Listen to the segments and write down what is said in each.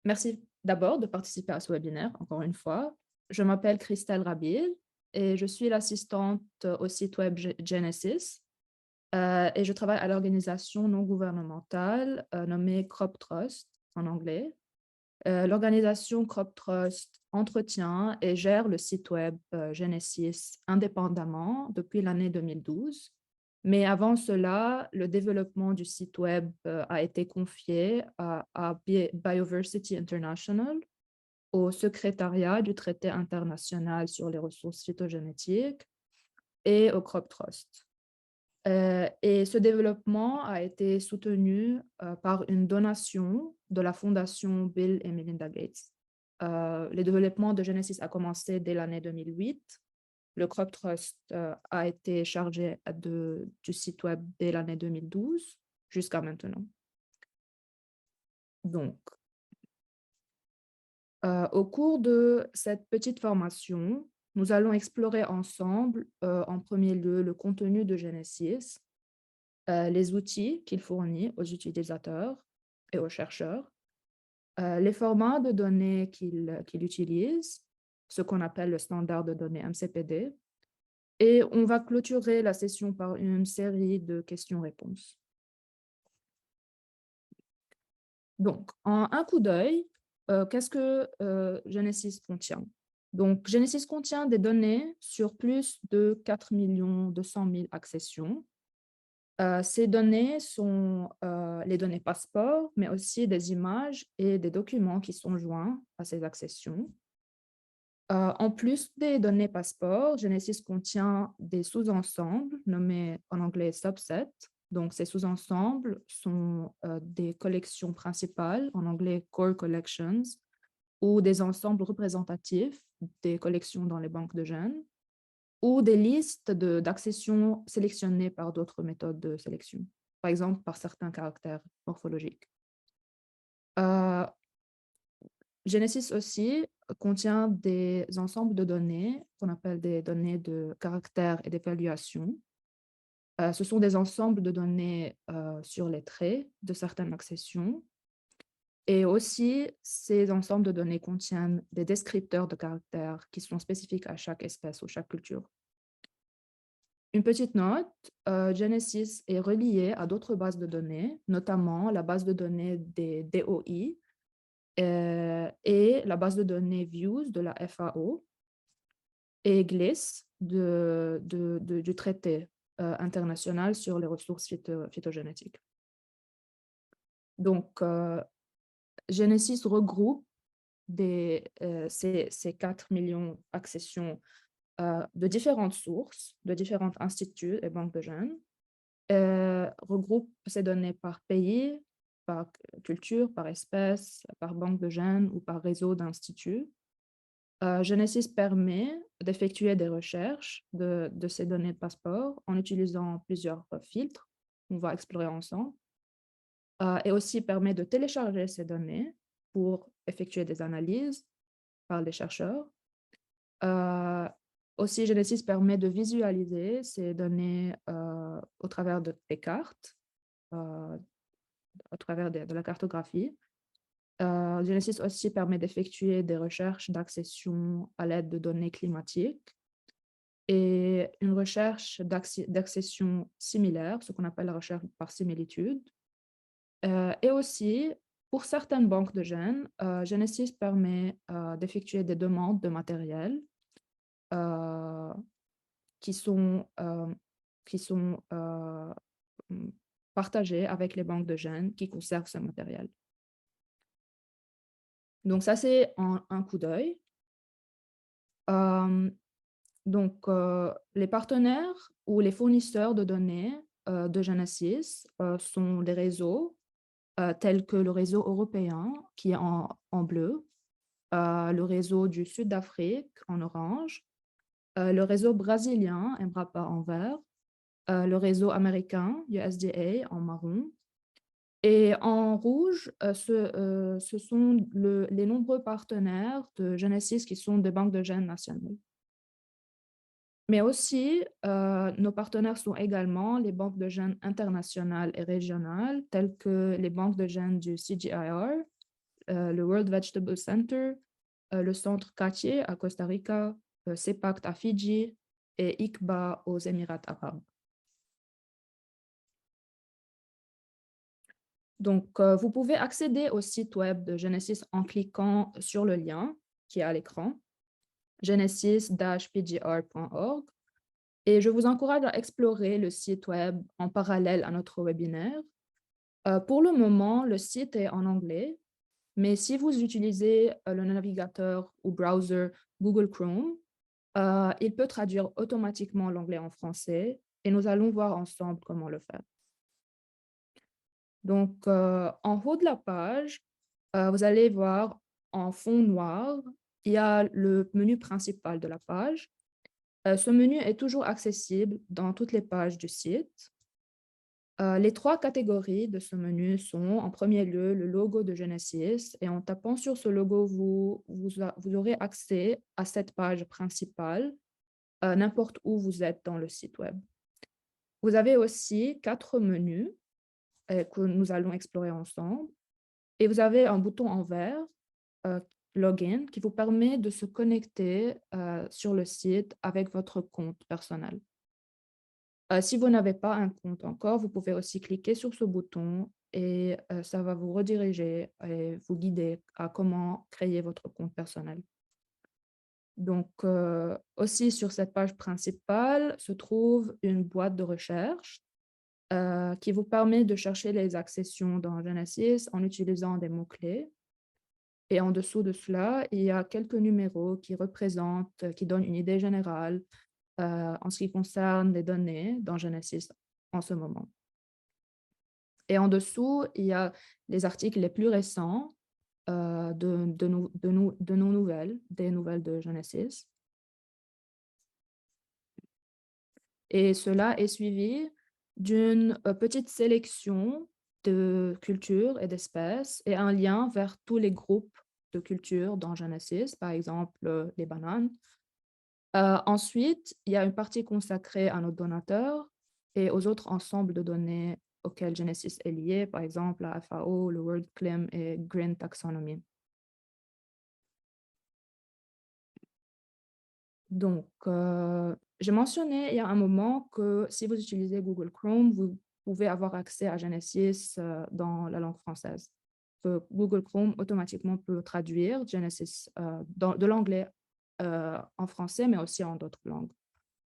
Merci d'abord de participer à ce webinaire, encore une fois. Je m'appelle Christelle Rabil et je suis l'assistante au site web Genesis et je travaille à l'organisation non gouvernementale nommée Crop Trust en anglais. L'organisation Crop Trust entretient et gère le site web Genesis indépendamment depuis l'année 2012. Mais avant cela, le développement du site web a été confié à Bioversity International, au secrétariat du traité international sur les ressources phytogénétiques et au Crop Trust. Et ce développement a été soutenu par une donation de la fondation Bill et Melinda Gates. Le développement de Genesis a commencé dès l'année 2008. Le Crop Trust a été chargé du site web dès l'année 2012 jusqu'à maintenant. Donc, au cours de cette petite formation, nous allons explorer ensemble, en premier lieu, le contenu de Genesis, les outils qu'il fournit aux utilisateurs et aux chercheurs, les formats de données qu'il utilise, ce qu'on appelle le standard de données MCPD, et on va clôturer la session par une série de questions-réponses. Donc, en un coup d'œil, qu'est-ce que Genesis contient? Donc, Genesis contient des données sur plus de 4 200 000 accessions. Ces données sont les données passeport, mais aussi des images et des documents qui sont joints à ces accessions. En plus des données passeport, Genesis contient des sous-ensembles nommés en anglais subsets. Donc, ces sous-ensembles sont des collections principales, en anglais core collections, ou des ensembles représentatifs des collections dans les banques de gènes, ou des listes d'accessions sélectionnées par d'autres méthodes de sélection, par exemple par certains caractères morphologiques. Genesis aussi contient des ensembles de données qu'on appelle des données de caractère et d'évaluation. Ce sont des ensembles de données sur les traits de certaines accessions. Et aussi, ces ensembles de données contiennent des descripteurs de caractères qui sont spécifiques à chaque espèce ou chaque culture. Une petite note, Genesis est relié à d'autres bases de données, notamment la base de données des DOI et la base de données Views de la FAO et GLIS du traité international sur les ressources phytogénétiques. Donc, Genesis regroupe ces 4 millions d'accessions de différentes sources, de différents instituts et banques de gènes, regroupe ces données par pays, par culture, par espèce, par banque de gènes ou par réseau d'instituts. Genesis permet d'effectuer des recherches de ces données de passeport en utilisant plusieurs filtres qu'on va explorer ensemble, et aussi permet de télécharger ces données pour effectuer des analyses par les chercheurs. Aussi, Genesis permet de visualiser ces données au travers des cartes, au travers de la cartographie. Genesis aussi permet d'effectuer des recherches d'accession à l'aide de données climatiques et une recherche d'accession similaire, ce qu'on appelle la recherche par similitude. Et aussi, pour certaines banques de gènes, Genesis permet d'effectuer des demandes de matériel euh, qui sont, partagées avec les banques de gènes qui conservent ce matériel. Donc ça, c'est un coup d'œil. Donc, les partenaires ou les fournisseurs de données de Genesis sont des réseaux tels que le réseau européen, qui est en bleu, le réseau du Sud d'Afrique en orange, le réseau brésilien, Embrapa en vert, le réseau américain, USDA en marron, et en rouge, ce sont les nombreux partenaires de Genesis qui sont des banques de gènes nationales. Mais aussi, nos partenaires sont également les banques de gènes internationales et régionales, telles que les banques de gènes du CGIR, le World Vegetable Center, le centre Cartier à Costa Rica, CEPACT à Fidji et ICBA aux Émirats arabes. Donc, vous pouvez accéder au site web de Genesis en cliquant sur le lien qui est à l'écran, genesis-pgr.org. Et je vous encourage à explorer le site web en parallèle à notre webinaire. Pour le moment, le site est en anglais, mais si vous utilisez le navigateur ou browser Google Chrome, il peut traduire automatiquement l'anglais en français et nous allons voir ensemble comment le faire. Donc, en haut de la page, vous allez voir en fond noir, il y a le menu principal de la page. Ce menu est toujours accessible dans toutes les pages du site. Les 3 catégories de ce menu sont, en premier lieu, le logo de Genesis. Et en tapant sur ce logo, vous aurez accès à cette page principale, n'importe où vous êtes dans le site web. Vous avez aussi 4 menus que nous allons explorer ensemble. Et vous avez un bouton en vert, Login, qui vous permet de se connecter sur le site avec votre compte personnel. Si vous n'avez pas un compte encore, vous pouvez aussi cliquer sur ce bouton et ça va vous rediriger et vous guider à comment créer votre compte personnel. Donc, aussi sur cette page principale se trouve une boîte de recherche qui vous permet de chercher les accessions dans Genesis en utilisant des mots-clés. Et en dessous de cela, il y a quelques numéros qui donnent une idée générale en ce qui concerne les données dans Genesis en ce moment. Et en dessous, il y a les articles les plus récents de nos nouvelles, des nouvelles de Genesis. Et cela est suivi d'une petite sélection de cultures et d'espèces et un lien vers tous les groupes de cultures dans Genesis, par exemple les bananes. Ensuite, il y a une partie consacrée à nos donateurs et aux autres ensembles de données auxquels Genesis est lié, par exemple la FAO, le World Clim et Green Taxonomy. Donc, j'ai mentionné il y a un moment que si vous utilisez Google Chrome, vous pouvez avoir accès à Genesis dans la langue française. Google Chrome automatiquement peut traduire Genesis de l'anglais en français, mais aussi en d'autres langues.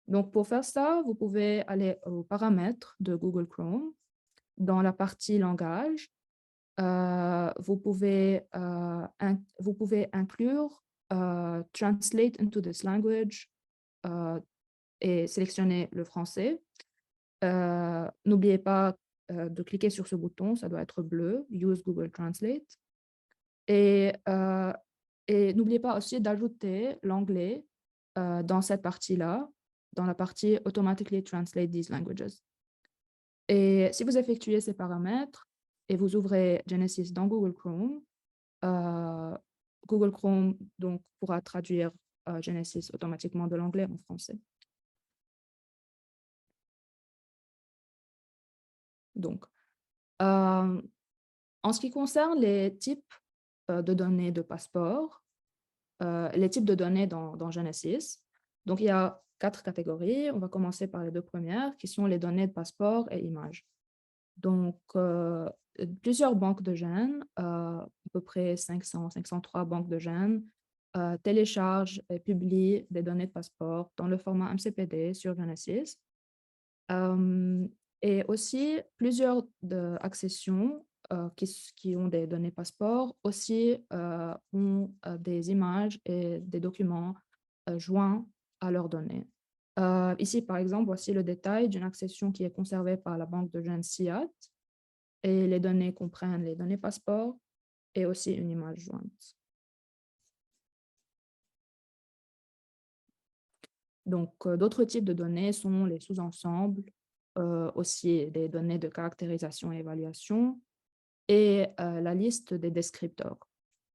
Donc, pour faire ça, vous pouvez aller aux paramètres de Google Chrome. Dans la partie langage, vous pouvez inclure Translate into this language et sélectionner le français. N'oubliez pas de cliquer sur ce bouton, ça doit être bleu, Use Google Translate. Et n'oubliez pas aussi d'ajouter l'anglais dans cette partie-là, dans la partie Automatically Translate these languages. Et si vous effectuez ces paramètres et vous ouvrez Genesis dans Google Chrome, Google Chrome donc, pourra traduire Genesis automatiquement de l'anglais en français. Donc, en ce qui concerne les types de données de passeport, les types de données dans Genesis, donc il y a 4 catégories. On va commencer par les 2 premières, qui sont les données de passeport et images. Donc, plusieurs banques de gènes, à peu près 500, 503 banques de gènes, téléchargent et publient des données de passeport dans le format MCPD sur Genesis. Et aussi, plusieurs accessions qui ont des données passeport aussi ont des images et des documents joints à leurs données. Ici, par exemple, voici le détail d'une accession qui est conservée par la banque de gènes CIAT et les données comprennent les données passeport et aussi une image jointe. Donc, d'autres types de données sont les sous-ensembles, aussi des données de caractérisation et évaluation, et la liste des descripteurs.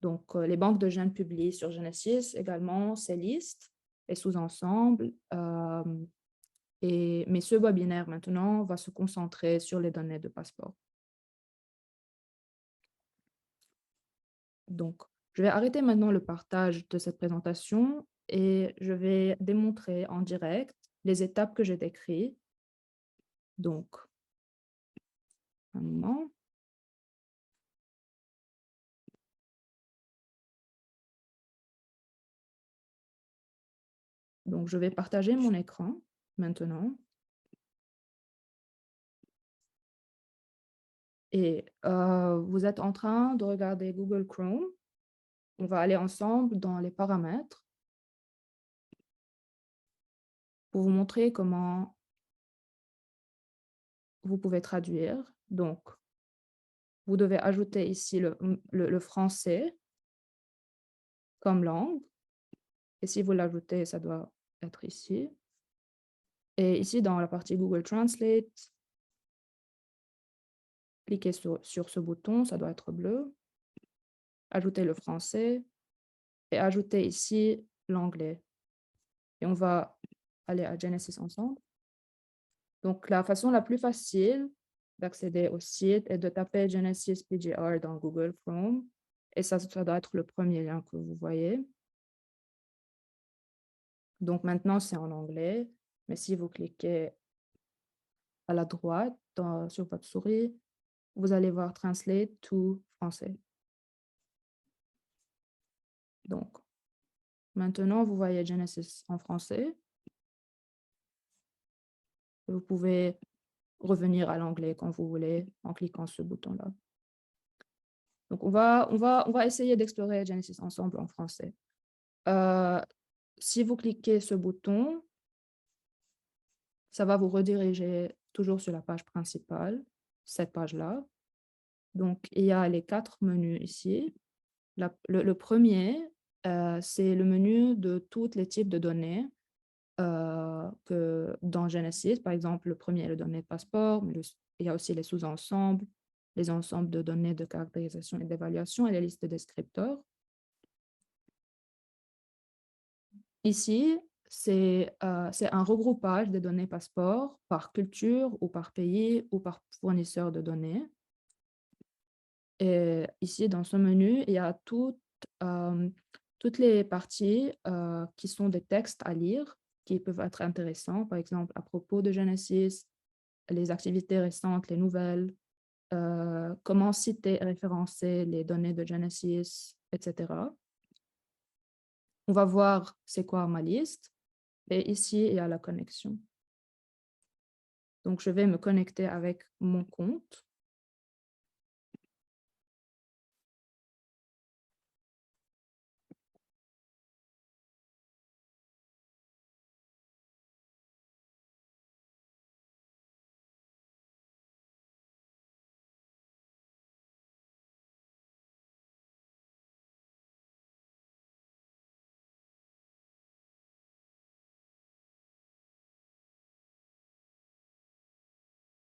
Donc, les banques de gènes publient sur Genesis également ces listes et sous-ensembles. Mais ce webinaire maintenant va se concentrer sur les données de passeport. Donc, je vais arrêter maintenant le partage de cette présentation et je vais démontrer en direct les étapes que j'ai décrites. Donc, un moment. Donc, je vais partager mon écran maintenant. Et vous êtes en train de regarder Google Chrome. On va aller ensemble dans les paramètres pour vous montrer comment vous pouvez traduire. Donc, vous devez ajouter ici le français comme langue. Et si vous l'ajoutez, ça doit être ici. Et ici, dans la partie Google Translate, cliquez sur ce bouton, ça doit être bleu. Ajoutez le français et ajoutez ici l'anglais. Et on va aller à Genesis ensemble. Donc, la façon la plus facile d'accéder au site est de taper Genesis PGR dans Google Chrome. Et ça doit être le premier lien que vous voyez. Donc, maintenant, c'est en anglais. Mais si vous cliquez à la droite sur votre souris, vous allez voir Translate to français. Donc, maintenant, vous voyez Genesis en français. Vous pouvez revenir à l'anglais quand vous voulez en cliquant ce bouton-là. Donc, on va essayer d'explorer Genesis ensemble en français. Si vous cliquez ce bouton, ça va vous rediriger toujours sur la page principale, cette page-là. Donc, il y a les 4 menus ici. Le premier, c'est le menu de tous les types de données que dans Genesis. Par exemple, le premier est le données de passeport, mais il y a aussi les sous-ensembles, les ensembles de données de caractérisation et d'évaluation et les listes de descripteurs. Ici, c'est un regroupage des données passeport par culture ou par pays ou par fournisseur de données. Et ici, dans ce menu, il y a toutes les parties qui sont des textes à lire qui peuvent être intéressants, par exemple, à propos de Genesis, les activités récentes, les nouvelles, comment citer et référencer les données de Genesis, etc. On va voir c'est quoi ma liste. Et ici, il y a la connexion. Donc, je vais me connecter avec mon compte.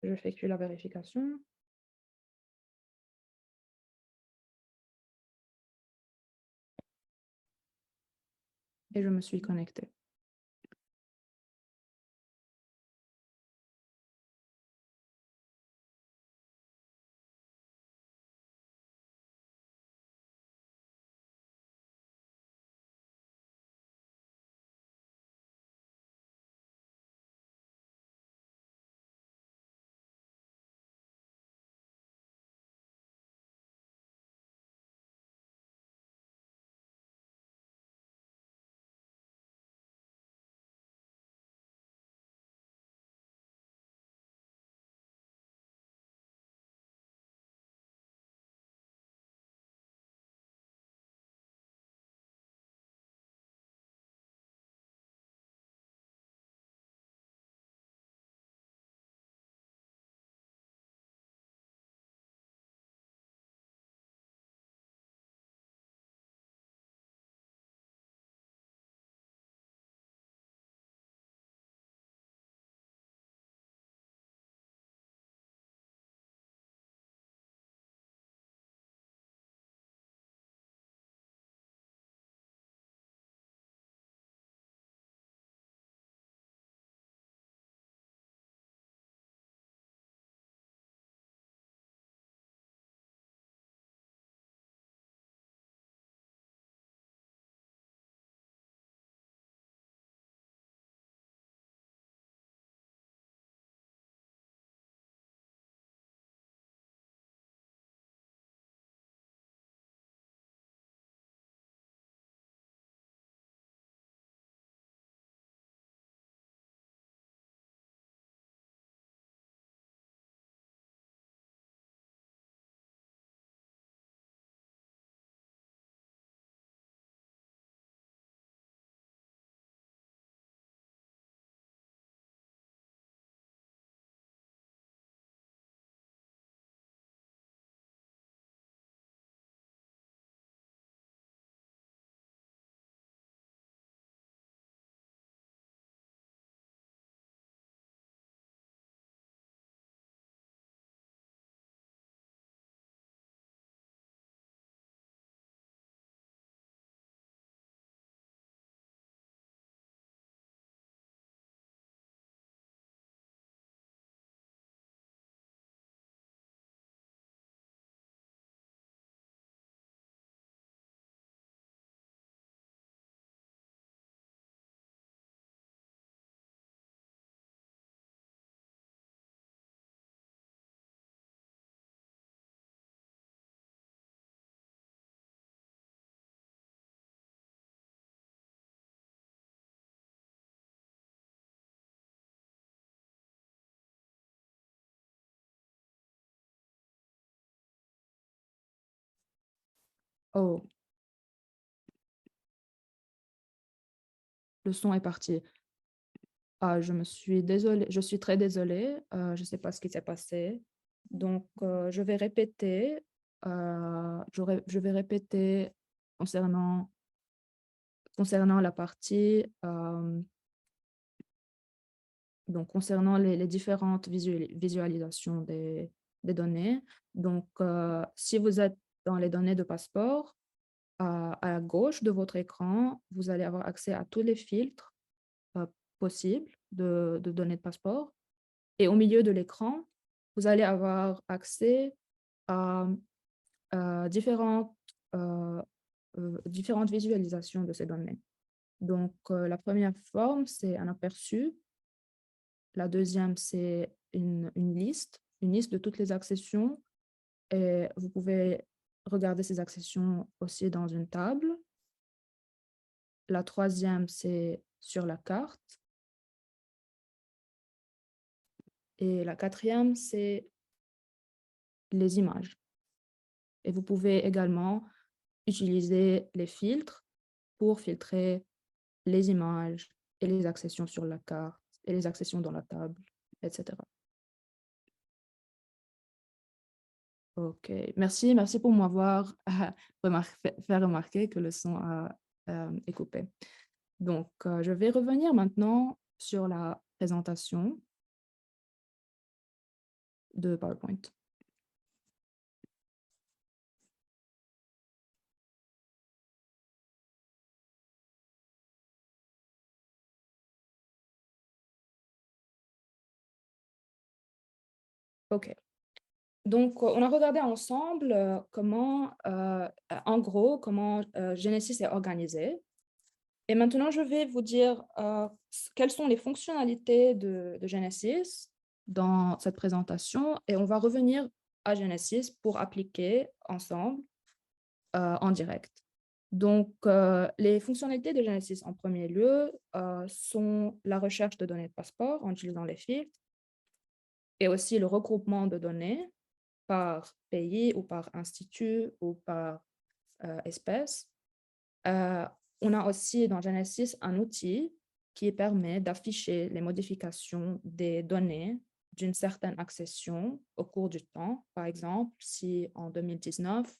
J'effectue la vérification. Et je me suis connectée. Oh, le son est parti. Ah, je me suis désolée, je suis très désolée, je ne sais pas ce qui s'est passé. Donc, je vais répéter concernant la partie, donc concernant les différentes visualisations des données. Donc, si vous êtes dans les données de passeport, à gauche de votre écran, vous allez avoir accès à tous les filtres possibles de données de passeport. Et au milieu de l'écran, vous allez avoir accès à différentes, euh, différentes visualisations de ces données. Donc, la première forme, c'est un aperçu. La deuxième, c'est une liste de toutes les accessions. Et vous pouvez regarder ces accessions aussi dans une table. La troisième, c'est sur la carte. Et la quatrième, c'est les images. Et vous pouvez également utiliser les filtres pour filtrer les images et les accessions sur la carte et les accessions dans la table, etc. OK. Merci pour m'avoir fait remarquer que le son est coupé. Donc, je vais revenir maintenant sur la présentation de PowerPoint. OK. Donc, on a regardé ensemble comment, en gros, comment Genesis est organisé. Et maintenant, je vais vous dire quelles sont les fonctionnalités de Genesis dans cette présentation et on va revenir à Genesis pour appliquer ensemble en direct. Donc, les fonctionnalités de Genesis en premier lieu sont la recherche de données de passeport en utilisant les filtres et aussi le regroupement de données par pays ou par institut ou par espèce. On a aussi dans Genesis un outil qui permet d'afficher les modifications des données d'une certaine accession au cours du temps. Par exemple, si en 2019,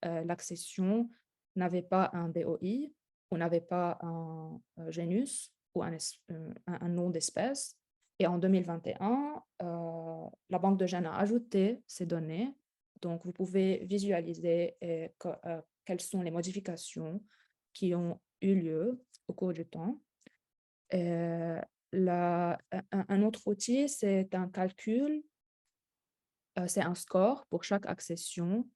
l'accession n'avait pas un DOI ou n'avait pas un genus ou un nom d'espèce. Et en 2021, la banque de gènes a ajouté ces données. Donc, vous pouvez visualiser quelles sont les modifications qui ont eu lieu au cours du temps. Un autre outil, c'est un calcul, c'est un score pour chaque accession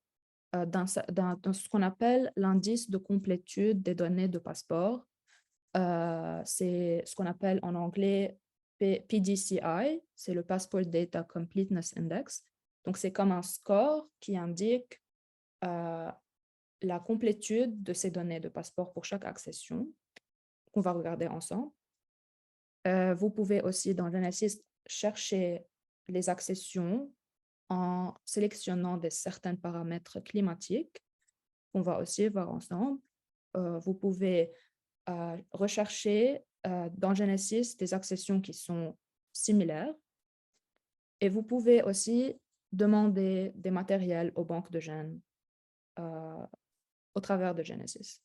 dans ce qu'on appelle l'indice de complétude des données de passeport. C'est ce qu'on appelle en anglais PDCI, c'est le Passport Data Completeness Index. Donc, c'est comme un score qui indique la complétude de ces données de passeport pour chaque accession qu'on va regarder ensemble. Vous pouvez aussi, dans Genesis, chercher les accessions en sélectionnant certains paramètres climatiques qu'on va aussi voir ensemble. Vous pouvez rechercher dans Genesis des accessions qui sont similaires et vous pouvez aussi demander des matériels aux banques de gènes au travers de Genesis.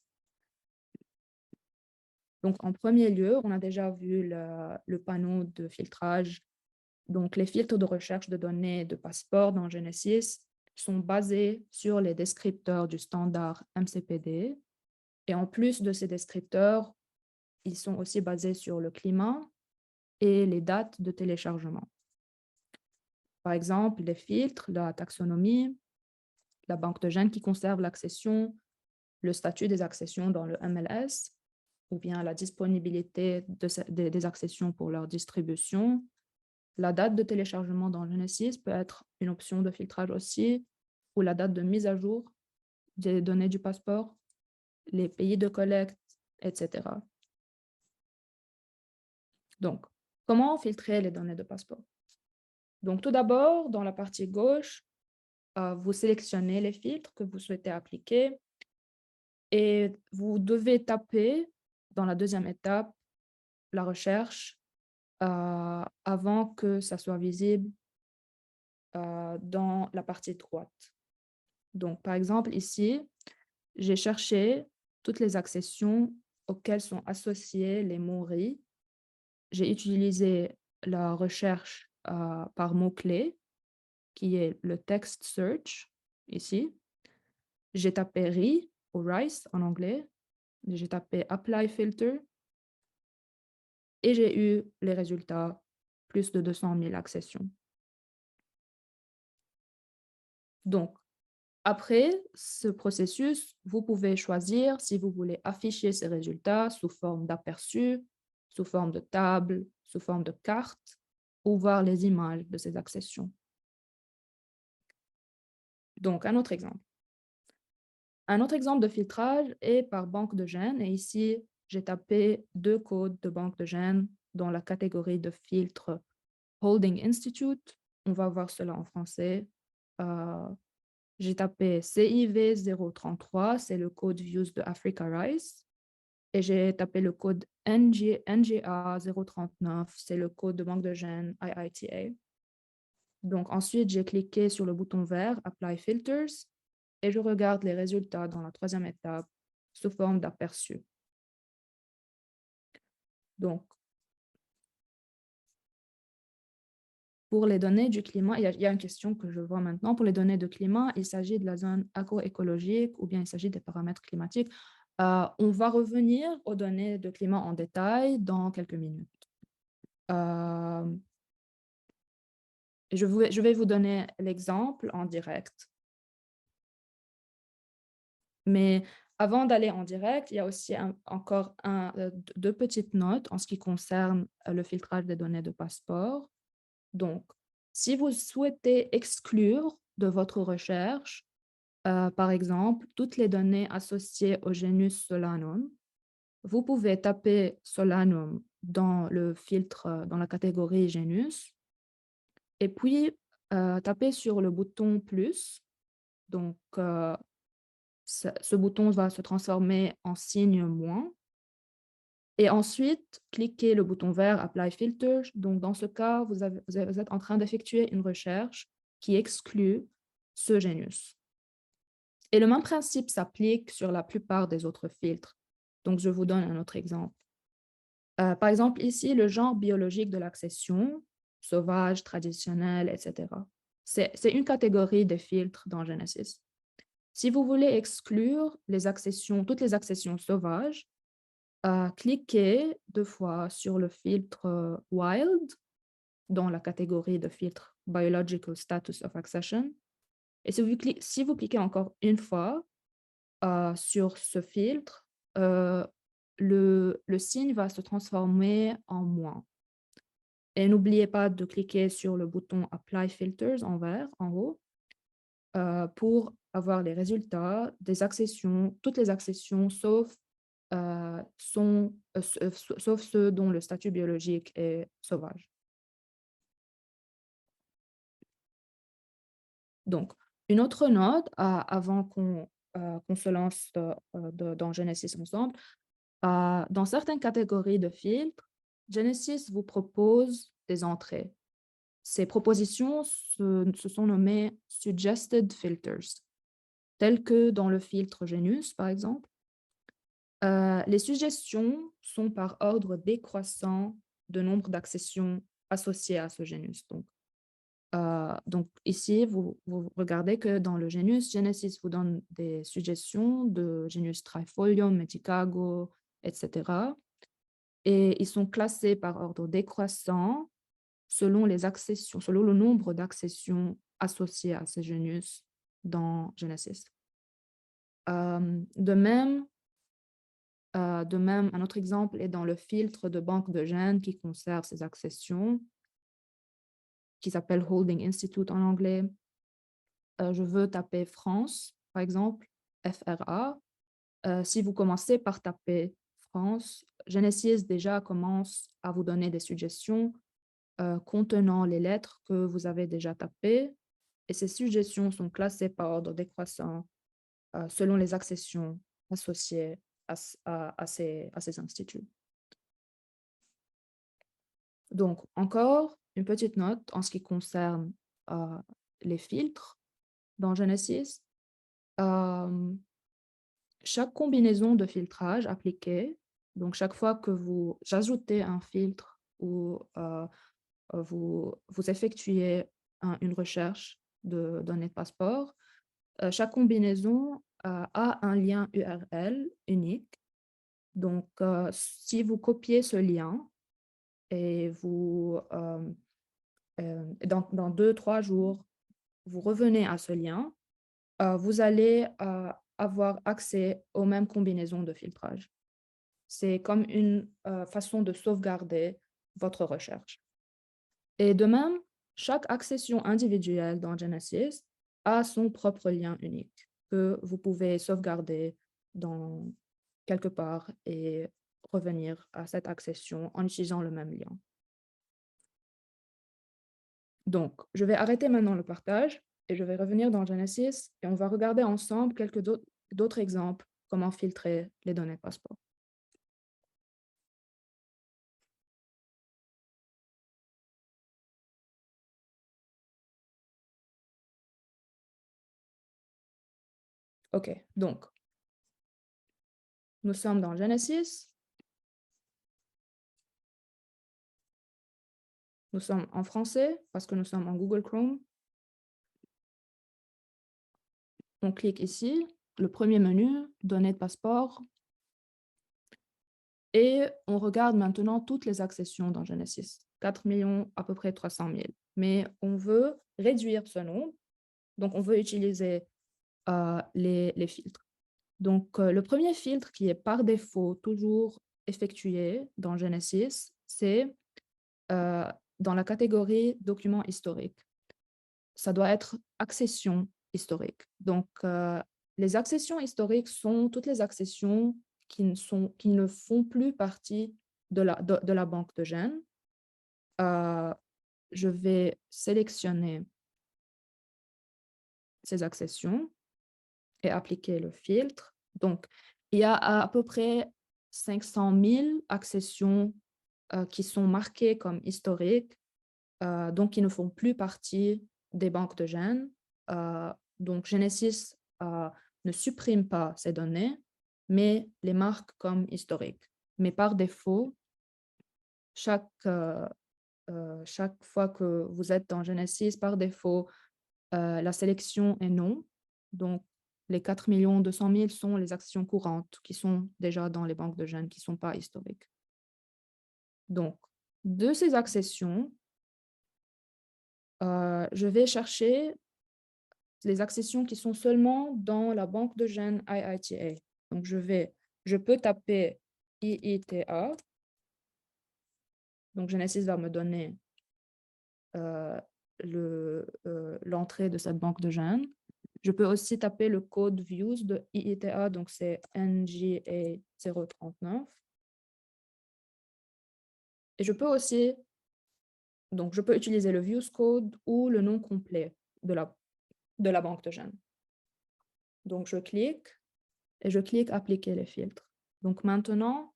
Donc, en premier lieu, on a déjà vu le panneau de filtrage. Donc, les filtres de recherche de données de passeport dans Genesis sont basés sur les descripteurs du standard MCPD. Et en plus de ces descripteurs, ils sont aussi basés sur le climat et les dates de téléchargement. Par exemple, les filtres, la taxonomie, la banque de gènes qui conserve l'accession, le statut des accessions dans le MLS, ou bien la disponibilité des accessions pour leur distribution. La date de téléchargement dans Genesis peut être une option de filtrage aussi, ou la date de mise à jour des données du passeport, les pays de collecte, etc. Donc, comment filtrer les données de passeport? Donc, tout d'abord, dans la partie gauche, vous sélectionnez les filtres que vous souhaitez appliquer. Et vous devez taper dans la deuxième étape la recherche avant que ça soit visible dans la partie droite. Donc, par exemple, ici, j'ai cherché toutes les accessions auxquelles sont associés les mots riz. J'ai utilisé la recherche par mots-clés, qui est le text search, ici. J'ai tapé riz ou rice en anglais. J'ai tapé apply filter et j'ai eu les résultats, plus de 200 000 accessions. Donc, après ce processus, vous pouvez choisir si vous voulez afficher ces résultats sous forme d'aperçu, sous forme de table, sous forme de carte, ou voir les images de ces accessions. Donc, un autre exemple. Un autre exemple de filtrage est par banque de gènes. Et ici, j'ai tapé 2 codes de banque de gènes dans la catégorie de filtre Holding Institute. On va voir cela en français. J'ai tapé CIV 033, c'est le code Views de Africa Rice. Et j'ai tapé le code NGA 039, c'est le code de banque de gènes IITA. Donc ensuite, j'ai cliqué sur le bouton vert Apply Filters et je regarde les résultats dans la troisième étape sous forme d'aperçu. Donc, pour les données du climat, il y a une question que je vois maintenant. Pour les données de climat, il s'agit de la zone agroécologique ou bien il s'agit des paramètres climatiques. On va revenir aux données de climat en détail dans quelques minutes. Je vais vous donner l'exemple en direct. Mais avant d'aller en direct, il y a aussi encore deux petites notes en ce qui concerne le filtrage des données de passeport. Donc, si vous souhaitez exclure de votre recherche, par exemple, toutes les données associées au genus Solanum, vous pouvez taper Solanum dans le filtre, dans la catégorie genus, et puis taper sur le bouton plus. Donc, ce bouton va se transformer en signe moins. Et ensuite, cliquez le bouton vert Apply Filter. Donc, dans ce cas, vous êtes en train d'effectuer une recherche qui exclut ce genus. Et le même principe s'applique sur la plupart des autres filtres. Donc, je vous donne un autre exemple. Par exemple, ici, le genre biologique de l'accession, sauvage, traditionnel, etc. C'est une catégorie des filtres dans Genesis. Si vous voulez exclure toutes les accessions sauvages, cliquez 2 fois sur le filtre Wild dans la catégorie de filtre Biological Status of Accession. Et si vous cliquez encore une fois sur ce filtre, le signe va se transformer en moins. Et n'oubliez pas de cliquer sur le bouton Apply Filters en vert, en haut, pour avoir les résultats des accessions, toutes les accessions, sauf ceux dont le statut biologique est sauvage. Donc, une autre note, avant qu'on se lance dans Genesis ensemble, dans certaines catégories de filtres, Genesis vous propose des entrées. Ces propositions se sont nommées Suggested Filters, telles que dans le filtre Genus, par exemple. Les suggestions sont par ordre décroissant de nombre d'accessions associées à ce genus. Donc ici, vous regardez que dans le genus, Genesis vous donne des suggestions de genus Trifolium, Medicago, etc. Et ils sont classés par ordre décroissant selon selon le nombre d'accessions associées à ces genus dans Genesis. De même, un autre exemple est dans le filtre de banque de gènes qui conserve ces accessions, qui s'appelle Holding Institute en anglais. Je veux taper France, par exemple, FRA. Si vous commencez par taper France, Genesis déjà commence à vous donner des suggestions contenant les lettres que vous avez déjà tapées. Et ces suggestions sont classées par ordre décroissant selon les accessions associés à ces instituts. Donc, encore une petite note en ce qui concerne les filtres dans Genesis. Euh, Chaque combinaison de filtrage appliquée, donc chaque fois que vous ajoutez un filtre ou vous effectuez une recherche de données de passeport, chaque combinaison a un lien URL unique. Donc, si vous copiez ce lien et dans 2-3 jours, vous revenez à ce lien, vous allez avoir accès aux mêmes combinaisons de filtrage. C'est comme une façon de sauvegarder votre recherche. Et de même, chaque accession individuelle dans Genesis a son propre lien unique que vous pouvez sauvegarder dans quelque part et revenir à cette accession en utilisant le même lien. Donc, je vais arrêter maintenant le partage et je vais revenir dans Genesis et on va regarder ensemble quelques d'autres exemples comment filtrer les données de passeport. OK, donc, nous sommes dans Genesis. Nous sommes en français parce que nous sommes en Google Chrome. On clique ici, le premier menu, données de passeport. Et on regarde maintenant toutes les accessions dans Genesis. 4 millions, à peu près 300 000. Mais on veut réduire ce nombre. Donc, on veut utiliser les filtres. Donc, le premier filtre qui est par défaut toujours effectué dans Genesis, c'est dans la catégorie documents historiques. Ça doit être accession historique. Donc, les accessions historiques sont toutes les accessions qui ne font plus partie de la banque de gènes. Je vais sélectionner ces accessions et appliquer le filtre. Donc, il y a à peu près 500 000 accessions qui sont marquées comme historiques, donc qui ne font plus partie des banques de gènes. Donc, Genesis ne supprime pas ces données, mais les marque comme historiques. Mais par défaut, chaque fois que vous êtes dans Genesis, par défaut, la sélection est non. Donc, les 4 200 000 sont les actions courantes qui sont déjà dans les banques de gènes, qui ne sont pas historiques. Donc, de ces accessions, je vais chercher les accessions qui sont seulement dans la banque de gènes IITA. Donc, je peux taper IITA. Donc, Genesis va me donner l'entrée de cette banque de gènes. Je peux aussi taper le code views de IITA, donc c'est NGA 039. Et je peux aussi, donc je peux utiliser le views code ou le nom complet de la banque de gènes. Donc je clique et je clique appliquer les filtres. Donc maintenant,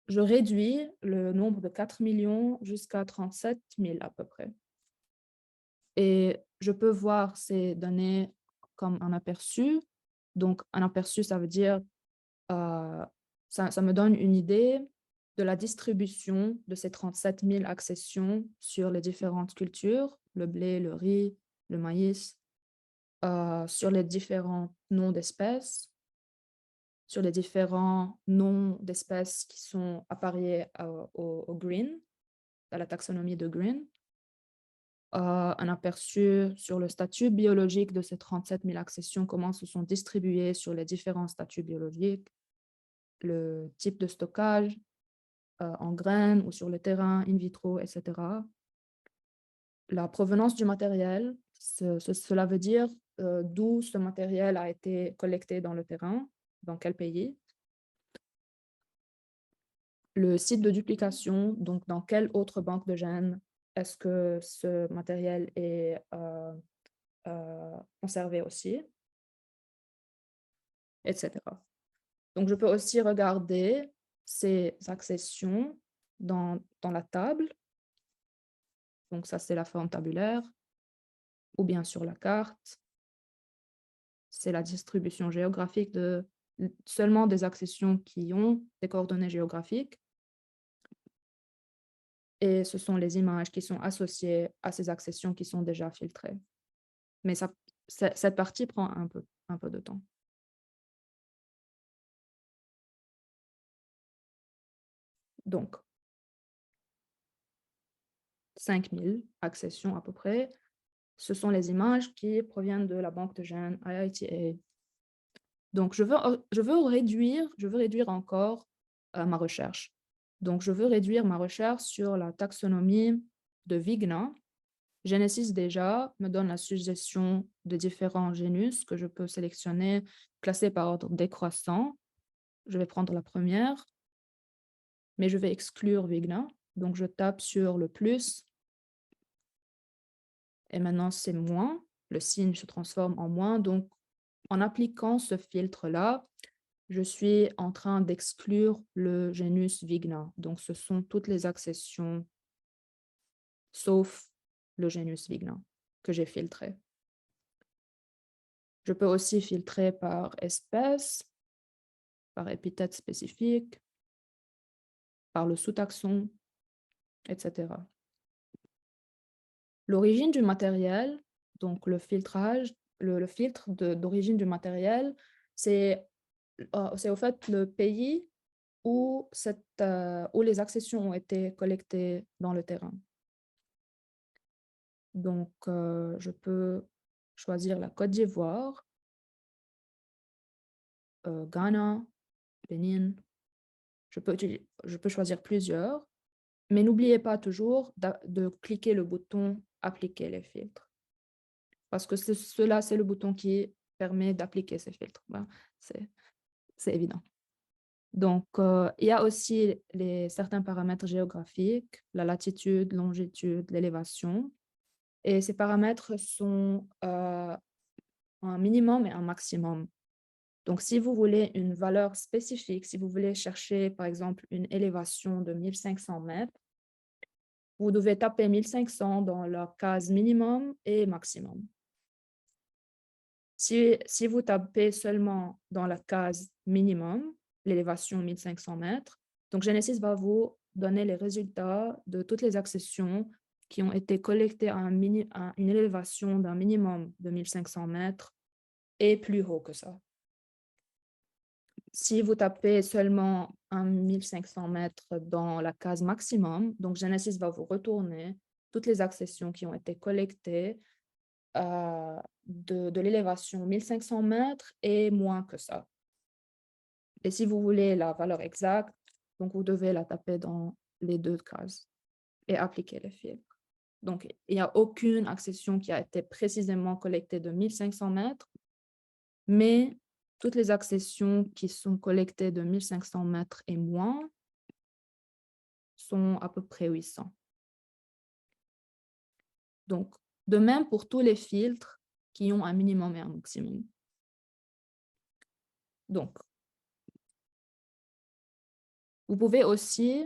je réduis le nombre de 4 millions jusqu'à 37 000 à peu près. Et je peux voir ces données comme un aperçu. Donc, un aperçu, ça veut dire, ça me donne une idée de la distribution de ces 37 000 accessions sur les différentes cultures, le blé, le riz, le maïs, sur les différents noms d'espèces, sur les différents noms d'espèces qui sont appariés au Green, à la taxonomie de Green. Un aperçu sur le statut biologique de ces 37 000 accessions, comment se sont distribuées sur les différents statuts biologiques, le type de stockage en graines ou sur le terrain, in vitro, etc. La provenance du matériel, cela veut dire d'où ce matériel a été collecté dans le terrain, dans quel pays. Le site de duplication, donc dans quelle autre banque de gènes est-ce que ce matériel est conservé aussi, etc. Donc, je peux aussi regarder ces accessions dans la table. Donc, ça, c'est la forme tabulaire. Ou bien sur la carte. C'est la distribution géographique de seulement des accessions qui ont des coordonnées géographiques. Et ce sont les images qui sont associées à ces accessions qui sont déjà filtrées. Mais cette partie prend un peu de temps. Donc, 5000 accessions à peu près. Ce sont les images qui proviennent de la banque de gènes IITA. Donc, je veux réduire encore ma recherche. Donc, je veux réduire ma recherche sur la taxonomie de Wigner. Genesis déjà me donne la suggestion de différents genus que je peux sélectionner, classés par ordre décroissant. Je vais prendre la première, mais je vais exclure Wigner. Donc, je tape sur le plus. Et maintenant, c'est moins. Le signe se transforme en moins. Donc, en appliquant ce filtre-là, je suis en train d'exclure le genus Wigner. Donc, ce sont toutes les accessions, sauf le genus Wigner, que j'ai filtré. Je peux aussi filtrer par espèce, par épithète spécifique, par le sous-taxon, etc. L'origine du matériel, donc le filtrage, le filtre d'origine du matériel, c'est au fait le pays où les accessions ont été collectées dans le terrain. Donc, je peux choisir la Côte d'Ivoire, Ghana, Bénin. Je peux choisir plusieurs, mais n'oubliez pas toujours de cliquer le bouton « Appliquer les filtres » parce que c'est le bouton qui permet d'appliquer ces filtres. Ben, c'est évident. Donc, il y a aussi certains paramètres géographiques, la latitude, longitude, l'élévation. Et ces paramètres sont un minimum et un maximum. Donc, si vous voulez une valeur spécifique, si vous voulez chercher, par exemple, une élévation de 1500 mètres, vous devez taper 1500 dans la case minimum et maximum. Si vous tapez seulement dans la case minimum, l'élévation 1500 mètres, donc Genesis va vous donner les résultats de toutes les accessions qui ont été collectées à une élévation d'un minimum de 1500 mètres et plus haut que ça. Si vous tapez seulement 1500 mètres dans la case maximum, donc Genesis va vous retourner toutes les accessions qui ont été collectées de l'élévation 1500 mètres et moins que ça. Et si vous voulez la valeur exacte, donc vous devez la taper dans les deux cases et appliquer les filtres. Donc, il n'y a aucune accession qui a été précisément collectée de 1500 mètres, mais toutes les accessions qui sont collectées de 1500 mètres et moins sont à peu près 800. Donc, de même pour tous les filtres qui ont un minimum et un maximum. Donc, vous pouvez aussi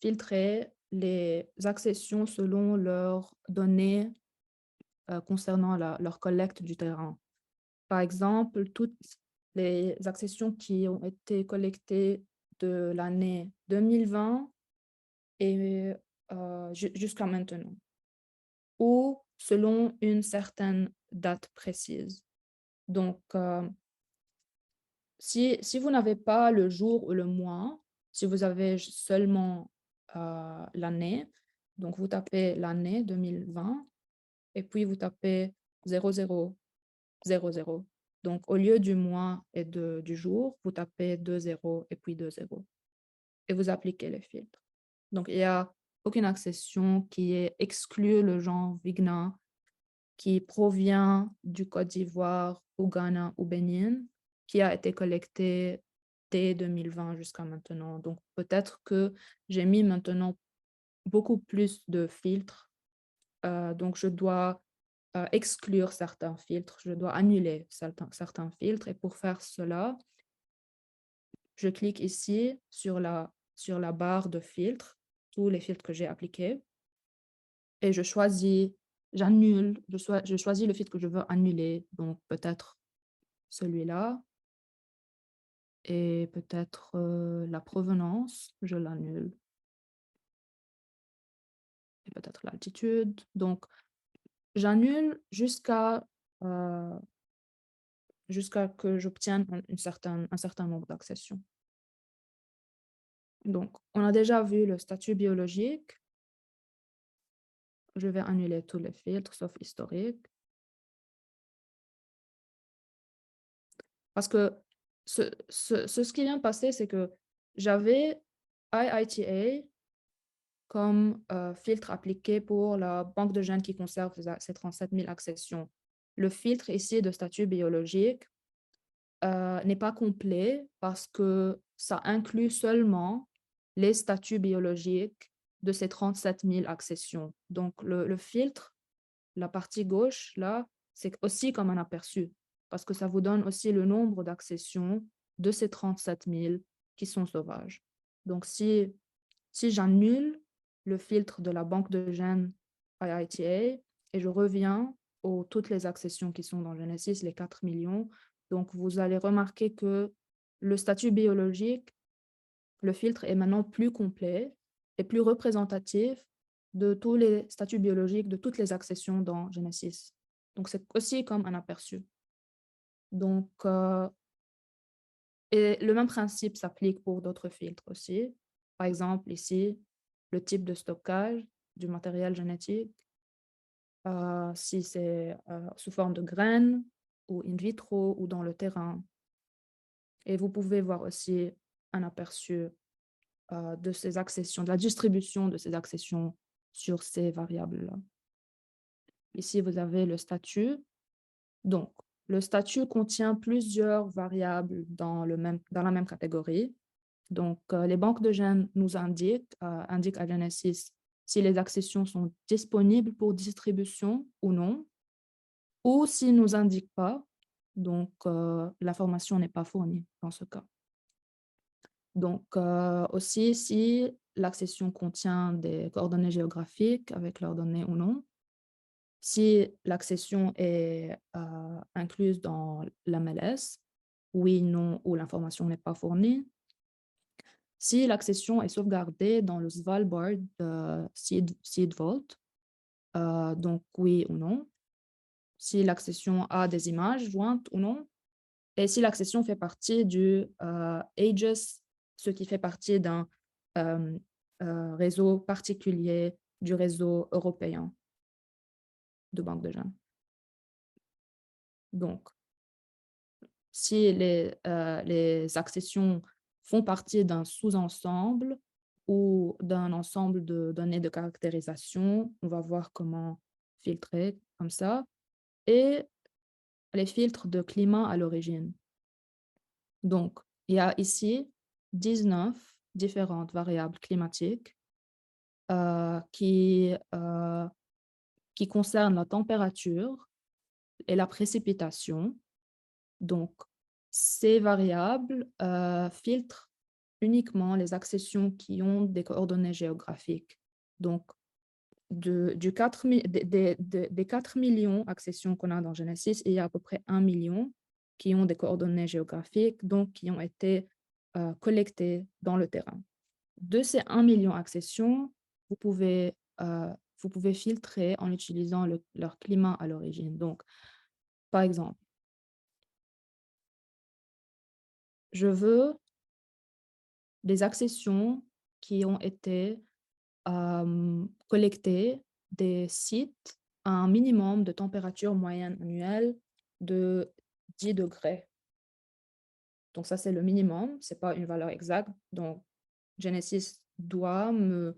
filtrer les accessions selon leurs données concernant leur collecte du terrain. Par exemple, toutes les accessions qui ont été collectées de l'année 2020 et jusqu'à maintenant, ou selon une certaine date précise. Donc, si vous n'avez pas le jour ou le mois, si vous avez seulement l'année, donc vous tapez l'année 2020 et puis vous tapez 0000. Donc, au lieu du mois et du jour, vous tapez 20 et puis 20 et vous appliquez les filtres. Donc, il n'y a aucune accession qui est exclue le genre Wigner qui provient du Côte d'Ivoire, au Ghana ou Bénin, qui a été collecté dès 2020 jusqu'à maintenant. Donc, peut-être que j'ai mis maintenant beaucoup plus de filtres. Donc, je dois exclure certains filtres, je dois annuler certains filtres. Et pour faire cela, Je clique ici sur la barre de filtres, tous les filtres que j'ai appliqués, et j'annule, je choisis le filtre que je veux annuler, donc peut-être celui-là, et peut-être la provenance, je l'annule, et peut-être l'altitude. Donc, j'annule euh, jusqu'à que j'obtienne un certain nombre d'accessions. Donc, on a déjà vu le statut biologique. Je vais annuler tous les filtres, sauf historique. Parce que ce qui vient de passer, c'est que j'avais IITA comme filtre appliqué pour la banque de gènes qui conserve ces 37 000 accessions. Le filtre ici de statut biologique n'est pas complet parce que ça inclut seulement les statuts biologiques de ces 37 000 accessions. Donc, le filtre, la partie gauche, là, c'est aussi comme un aperçu parce que ça vous donne aussi le nombre d'accessions de ces 37 000 qui sont sauvages. Donc, si j'annule le filtre de la banque de gènes IITA et je reviens aux toutes les accessions qui sont dans Genesis, les 4 millions, donc vous allez remarquer que le statut biologique, le filtre est maintenant plus complet et plus représentatif de tous les statuts biologiques, de toutes les accessions dans Genesis. Donc, c'est aussi comme un aperçu. Donc, et le même principe s'applique pour d'autres filtres aussi. Par exemple, ici, le type de stockage du matériel génétique, si c'est sous forme de graines ou in vitro ou dans le terrain. Et vous pouvez voir aussi un aperçu de ces accessions, de la distribution de ces accessions sur ces variables-là. Ici, vous avez le statut. Donc, le statut contient plusieurs variables dans la même catégorie. Donc, les banques de gènes nous indiquent à Genesis si les accessions sont disponibles pour distribution ou non, ou s'ils ne nous indiquent pas, donc l'information n'est pas fournie dans ce cas. Donc, aussi, si l'accession contient des coordonnées géographiques avec leurs données ou non, si l'accession est incluse dans l'MLS, oui, non, ou l'information n'est pas fournie, si l'accession est sauvegardée dans le Svalbard Seed Vault, donc oui ou non, si l'accession a des images jointes ou non, et si l'accession fait partie du AGES, ce qui fait partie d'un euh, réseau particulier du réseau européen de banque de gènes. Donc, si les accessions font partie d'un sous-ensemble ou d'un ensemble de données de caractérisation, on va voir comment filtrer comme ça. Et les filtres de climat à l'origine. Donc, il y a ici 19 différentes variables climatiques qui concernent la température et la précipitation. Donc, ces variables filtrent uniquement les accessions qui ont des coordonnées géographiques. Donc, des 4 millions d'accessions qu'on a dans Genesis, il y a à peu près 1 million qui ont des coordonnées géographiques, donc qui ont été collectées dans le terrain. De ces 1 million d'accessions, vous pouvez filtrer en utilisant leur climat à l'origine. Donc, par exemple, je veux des accessions qui ont été collectées des sites à un minimum de température moyenne annuelle de 10 degrés. Donc ça, c'est le minimum, ce n'est pas une valeur exacte. Donc, Genesis doit me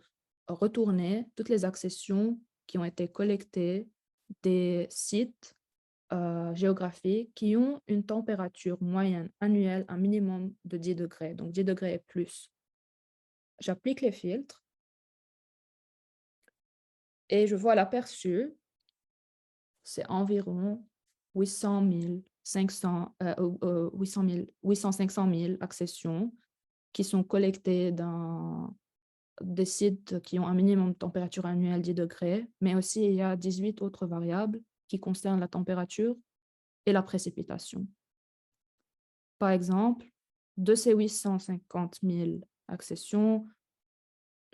retourner toutes les accessions qui ont été collectées des sites géographiques qui ont une température moyenne annuelle, un minimum de 10 degrés, donc 10 degrés et plus. J'applique les filtres et je vois l'aperçu, c'est environ 800 000, 500 000 accessions qui sont collectés dans des sites qui ont un minimum de température annuelle 10 degrés, mais aussi il y a 18 autres variables qui concernent la température et la précipitation. Par exemple, de ces 850 000 accessions,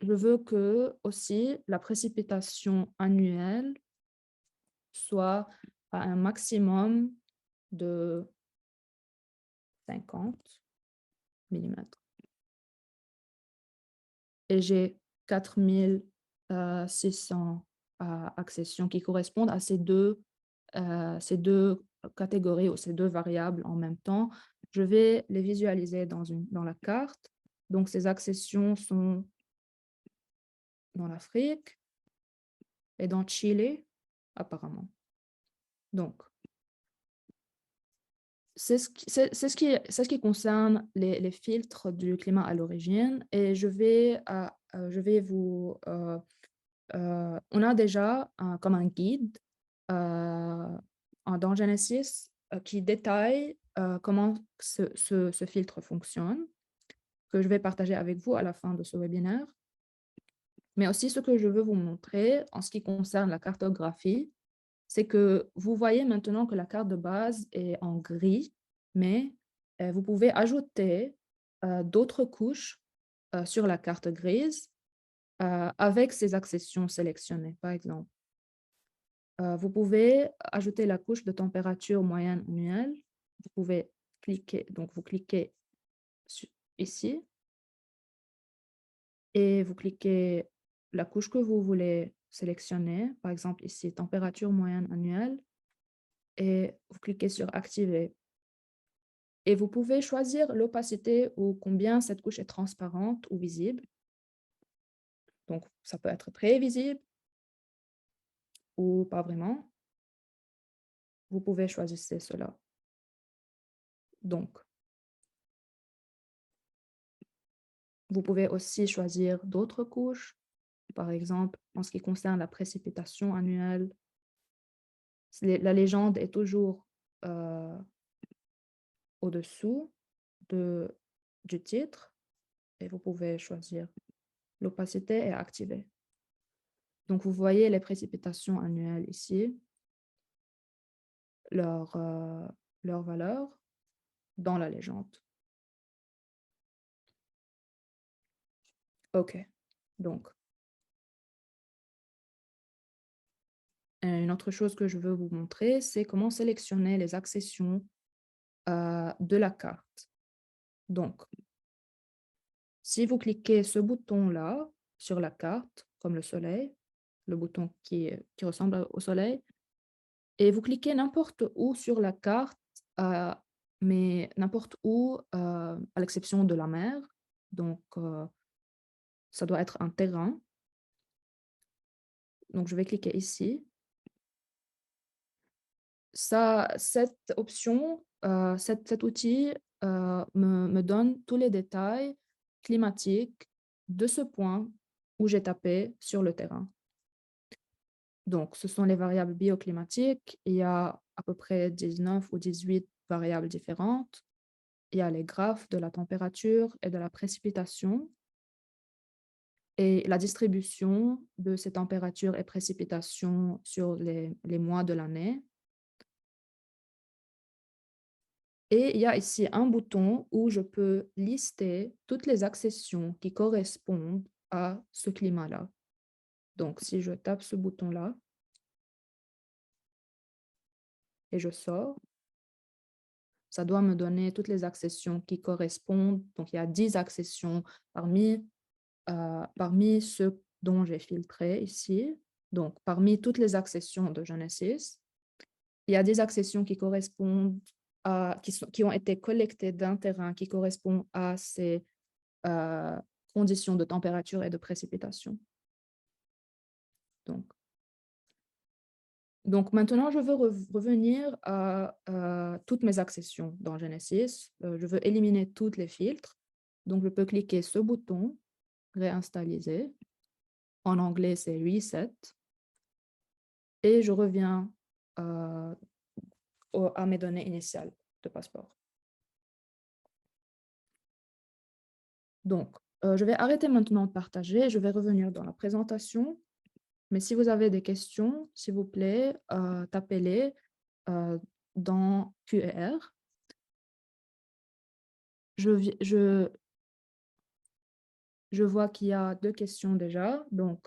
je veux que aussi la précipitation annuelle soit à un maximum de 50 millimètres. Et j'ai 4600 accessions qui correspondent à ces deux catégories ou ces deux variables en même temps. Je vais les visualiser dans la carte. Donc, ces accessions sont dans l'Afrique et dans Chili, apparemment. Donc, c'est ce qui concerne les filtres du climat à l'origine. Et je vais vous... on a déjà comme un guide dans Genesis qui détaille comment ce filtre fonctionne, que je vais partager avec vous à la fin de ce webinaire. Mais aussi, ce que je veux vous montrer en ce qui concerne la cartographie, c'est que vous voyez maintenant que la carte de base est en gris, mais vous pouvez ajouter d'autres couches sur la carte grise avec ces accessions sélectionnées, par exemple. Vous pouvez ajouter la couche de température moyenne annuelle. Vous pouvez cliquer, donc vous cliquez ici et vous cliquez la couche que vous voulez sélectionner, par exemple ici, température moyenne annuelle, et vous cliquez sur activer. Et vous pouvez choisir l'opacité ou combien cette couche est transparente ou visible. Donc, ça peut être très visible ou pas vraiment. Vous pouvez choisir cela. Donc, vous pouvez aussi choisir d'autres couches. Par exemple, en ce qui concerne la précipitation annuelle, la légende est toujours au-dessous du titre et vous pouvez choisir l'opacité est activée. Donc, vous voyez les précipitations annuelles ici, leur valeur dans la légende. OK. Donc, une autre chose que je veux vous montrer, c'est comment sélectionner les accessions de la carte. Donc, si vous cliquez ce bouton-là sur la carte, comme le soleil, le bouton qui ressemble au soleil, et vous cliquez n'importe où sur la carte, mais n'importe où, à l'exception de la mer. Donc, ça doit être un terrain. Donc, je vais cliquer ici. Cette option, cet outil me donne tous les détails climatiques de ce point où j'ai tapé sur le terrain. Donc, ce sont les variables bioclimatiques. Il y a à peu près 19 ou 18 variables différentes. Il y a les graphes de la température et de la précipitation et la distribution de ces températures et précipitations sur les mois de l'année. Et il y a ici un bouton où je peux lister toutes les accessions qui correspondent à ce climat-là. Donc, si je tape ce bouton-là et je sors, ça doit me donner toutes les accessions qui correspondent. Donc, il y a 10 accessions parmi ceux dont j'ai filtré ici. Donc, parmi toutes les accessions de Genesis, il y a des accessions qui correspondent qui ont été collectées d'un terrain qui correspond à ces conditions de température et de précipitation. Donc maintenant, je veux revenir à toutes mes accessions dans Genesis. Je veux éliminer tous les filtres. Donc, je peux cliquer ce bouton, réinstaliser. En anglais, c'est Reset. Et je reviens à mes données initiales de passeport. Donc, je vais arrêter maintenant de partager. Je vais revenir dans la présentation. Mais si vous avez des questions, s'il vous plaît, tapez-les euh, dans QR. Je, vi- je, je vois qu'il y a 2 questions déjà. Donc,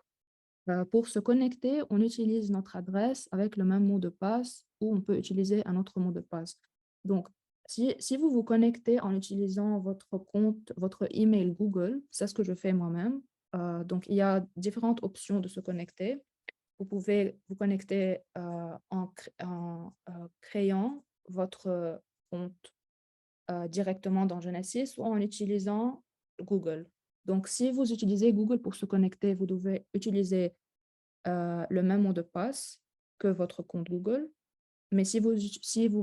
pour se connecter, on utilise notre adresse avec le même mot de passe ou on peut utiliser un autre mot de passe. Donc, si vous vous connectez en utilisant votre compte, votre email Google, c'est ce que je fais moi-même. Donc, il y a différentes options de se connecter. Vous pouvez vous connecter en créant votre compte directement dans Genesis ou en utilisant Google. Donc, si vous utilisez Google pour se connecter, vous devez utiliser le même mot de passe que votre compte Google. Mais si vous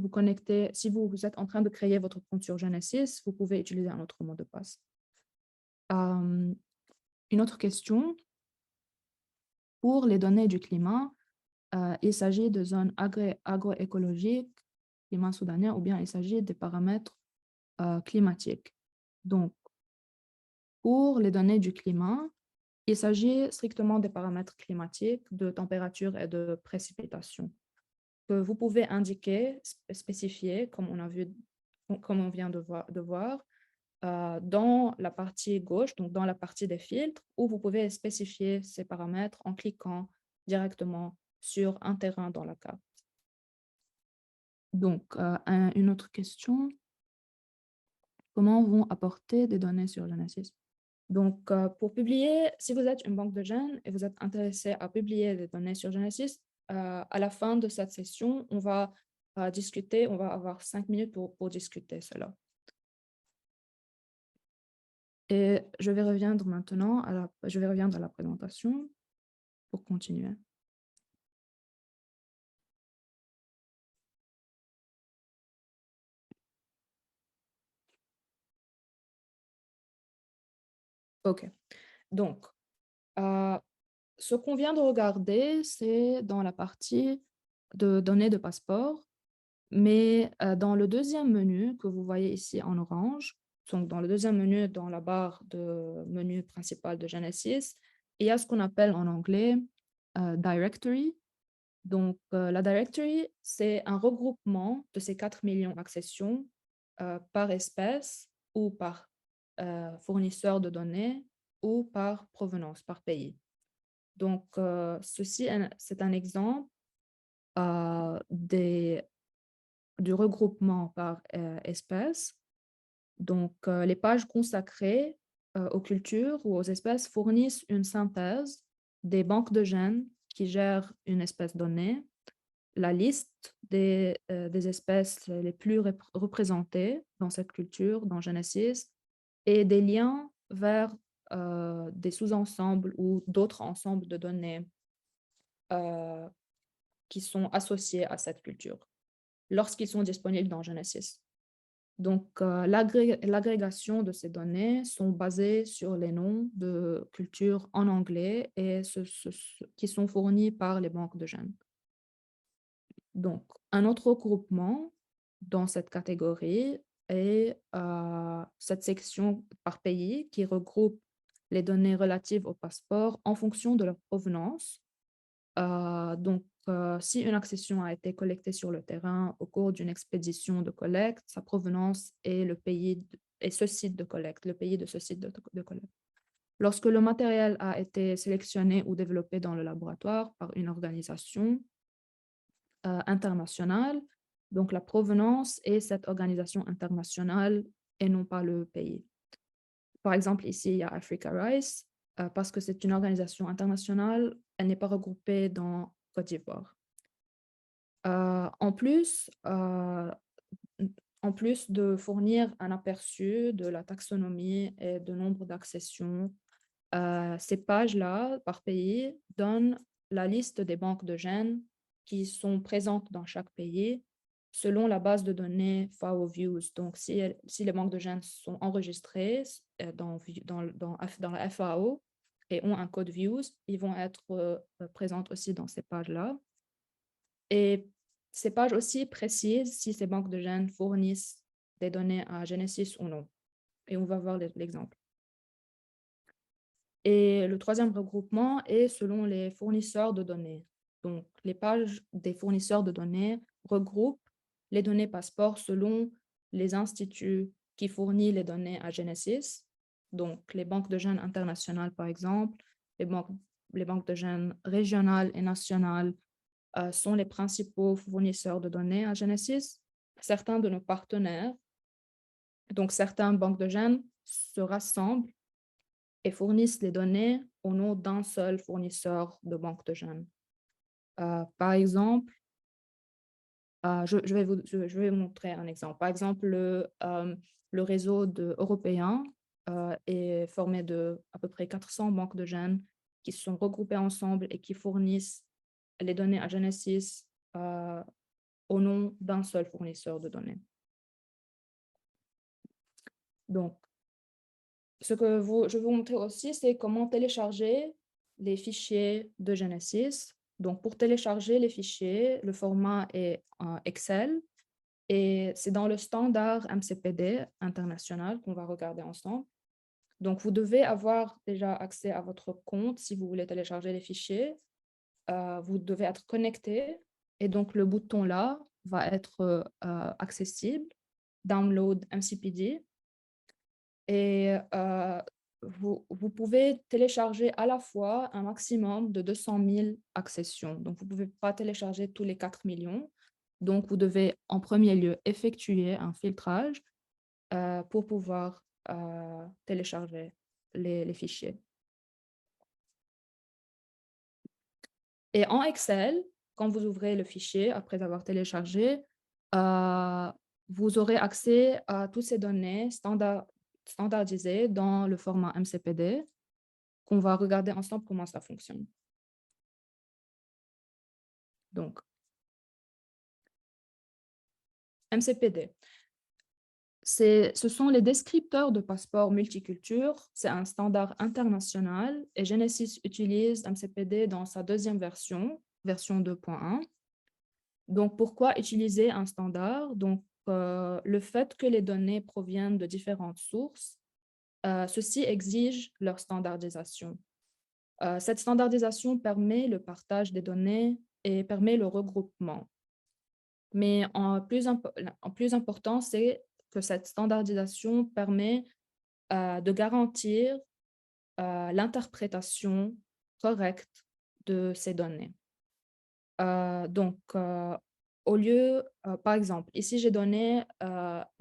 vous connectez, si vous êtes en train de créer votre compte sur Genesis, vous pouvez utiliser un autre mot de passe. Une autre question, pour les données du climat, il s'agit de zones agroécologiques, climat soudanien, ou bien il s'agit des paramètres climatiques. Donc, pour les données du climat, il s'agit strictement des paramètres climatiques, de température et de précipitation, que vous pouvez indiquer, spécifier, comme on vient de voir, dans la partie gauche, donc dans la partie des filtres, où vous pouvez spécifier ces paramètres en cliquant directement sur un terrain dans la carte. Donc, une autre question, comment vont apporter des données sur Genesis? Donc, pour publier, si vous êtes une banque de gènes et vous êtes intéressé à publier des données sur Genesis, à la fin de cette session, on va discuter, on va avoir 5 minutes pour discuter cela. Et je vais revenir maintenant je vais revenir dans la présentation pour continuer. OK. Donc, ce qu'on vient de regarder, c'est dans la partie de données de passeport, mais dans le deuxième menu que vous voyez ici en orange, donc dans le deuxième menu, dans la barre de menu principal de Genesis, il y a ce qu'on appelle en anglais Directory. Donc, la Directory, c'est un regroupement de ces 4 millions d'accessions par espèce ou par fournisseur de données ou par provenance, par pays. Donc, ceci, c'est un exemple du regroupement par espèce. Donc, les pages consacrées aux cultures ou aux espèces fournissent une synthèse des banques de gènes qui gèrent une espèce donnée, la liste des espèces les plus représentées dans cette culture, dans Genesis, et des liens vers des sous-ensembles ou d'autres ensembles de données euh, qui sont associés à cette culture lorsqu'ils sont disponibles dans Genesis. Donc, l'agrégation de ces données sont basées sur les noms de cultures en anglais et qui sont fournis par les banques de gènes. Donc, un autre regroupement dans cette catégorie est cette section par pays qui regroupe les données relatives au passeport en fonction de leur provenance. Donc, si une accession a été collectée sur le terrain au cours d'une expédition de collecte, sa provenance est ce site de collecte, le pays de ce site de collecte. Lorsque le matériel a été sélectionné ou développé dans le laboratoire par une organisation internationale, donc la provenance est cette organisation internationale et non pas le pays. Par exemple, ici, il y a Africa Rice, parce que c'est une organisation internationale, elle n'est pas regroupée dans Côte d'Ivoire. En plus de fournir un aperçu de la taxonomie et de nombre d'accessions, ces pages-là, par pays, donnent la liste des banques de gènes qui sont présentes dans chaque pays selon la base de données FAO Views. Donc, si les banques de gènes sont enregistrées dans la FAO et ont un code Views, ils vont être présentes aussi dans ces pages-là. Et ces pages aussi précisent si ces banques de gènes fournissent des données à Genesis ou non. Et on va voir l'exemple. Et le troisième regroupement est selon les fournisseurs de données. Donc, les pages des fournisseurs de données regroupent les données passeport selon les instituts qui fournissent les données à Genesis. Donc, les banques de gènes internationales, par exemple, les banques de gènes régionales et nationales sont les principaux fournisseurs de données à Genesis. Certains de nos partenaires, donc certaines banques de gènes, se rassemblent et fournissent les données au nom d'un seul fournisseur de banque de gènes. Par exemple, je vais vous montrer un exemple. Par exemple, le réseau européen est formé de à peu près 400 banques de gènes qui sont regroupées ensemble et qui fournissent les données à Genesis au nom d'un seul fournisseur de données. Donc, je vais vous montrer aussi, c'est comment télécharger les fichiers de Genesis. Donc, pour télécharger les fichiers, le format est Excel et c'est dans le standard MCPD international qu'on va regarder ensemble. Donc, vous devez avoir déjà accès à votre compte si vous voulez télécharger les fichiers. Vous devez être connecté et donc le bouton là va être accessible, Download MCPD. Et vous pouvez télécharger à la fois un maximum de 200 000 accessions. Donc, vous ne pouvez pas télécharger tous les 4 millions. Donc, vous devez en premier lieu effectuer un filtrage pour pouvoir télécharger les fichiers. Et en Excel, quand vous ouvrez le fichier après avoir téléchargé, vous aurez accès à toutes ces données standardisées dans le format MCPD, qu'on va regarder ensemble comment ça fonctionne. Donc, MCPD, ce sont les descripteurs de passeports multiculture. C'est un standard international et Genesis utilise MCPD dans sa deuxième version 2.1. Donc, pourquoi utiliser un standard? Donc, le fait que les données proviennent de différentes sources, ceci exige leur standardisation. Cette standardisation permet le partage des données et permet le regroupement. Mais en plus important, c'est que cette standardisation permet de garantir l'interprétation correcte de ces données. Donc, au lieu, par exemple, ici, j'ai donné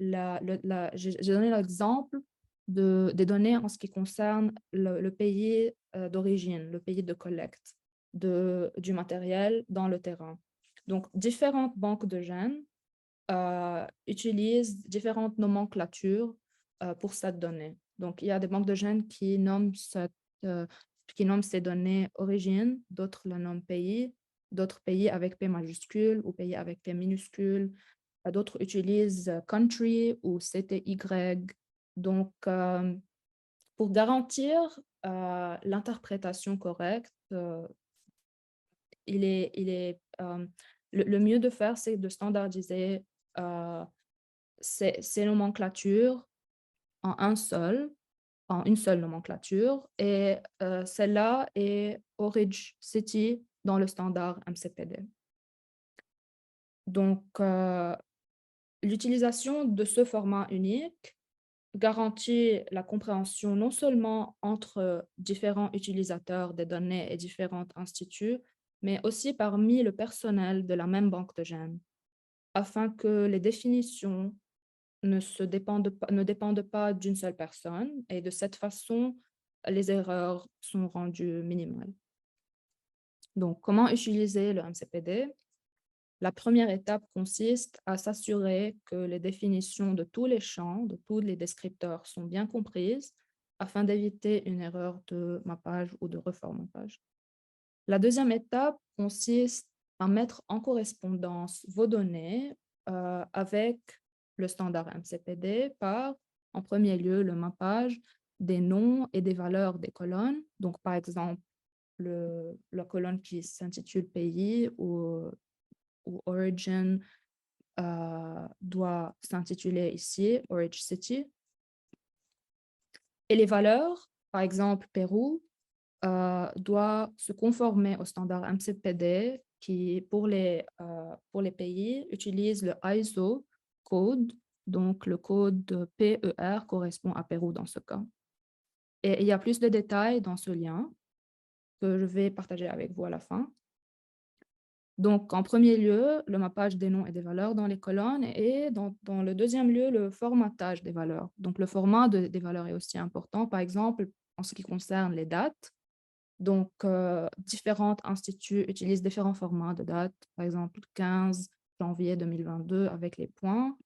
l'exemple des données en ce qui concerne le pays d'origine, le pays de collecte du matériel dans le terrain. Donc, différentes banques de gènes utilisent différentes nomenclatures pour cette donnée. Donc, il y a des banques de gènes qui nomment ces données origine, d'autres la nomment pays, d'autres pays avec P majuscule ou pays avec P minuscule. D'autres utilisent country ou CTY. Donc, pour garantir l'interprétation correcte, le mieux de faire, c'est de standardiser ces nomenclatures en une seule nomenclature. Et celle-là est Origin City dans le standard MCPD. Donc, l'utilisation de ce format unique garantit la compréhension non seulement entre différents utilisateurs des données et différents instituts, mais aussi parmi le personnel de la même banque de gènes, afin que les définitions ne dépendent pas d'une seule personne, et de cette façon, les erreurs sont rendues minimales. Donc, comment utiliser le MCPD? La première étape consiste à s'assurer que les définitions de tous les champs, de tous les descripteurs sont bien comprises afin d'éviter une erreur de mappage ou de reformatage. La deuxième étape consiste à mettre en correspondance vos données avec le standard MCPD par, en premier lieu, le mappage des noms et des valeurs des colonnes. Donc, par exemple, la colonne qui s'intitule pays ou origin doit s'intituler ici, Origin City. Et les valeurs, par exemple, Pérou, doit se conformer au standard MCPD qui, pour les pays, utilise le ISO code. Donc, le code PER correspond à Pérou dans ce cas. Et il y a plus de détails dans ce lien que je vais partager avec vous à la fin. Donc, en premier lieu, le mappage des noms et des valeurs dans les colonnes et dans le deuxième lieu, le formatage des valeurs. Donc, le format des valeurs est aussi important. Par exemple, en ce qui concerne les dates, donc, différents instituts utilisent différents formats de dates. Par exemple, 15 janvier 2022 avec les points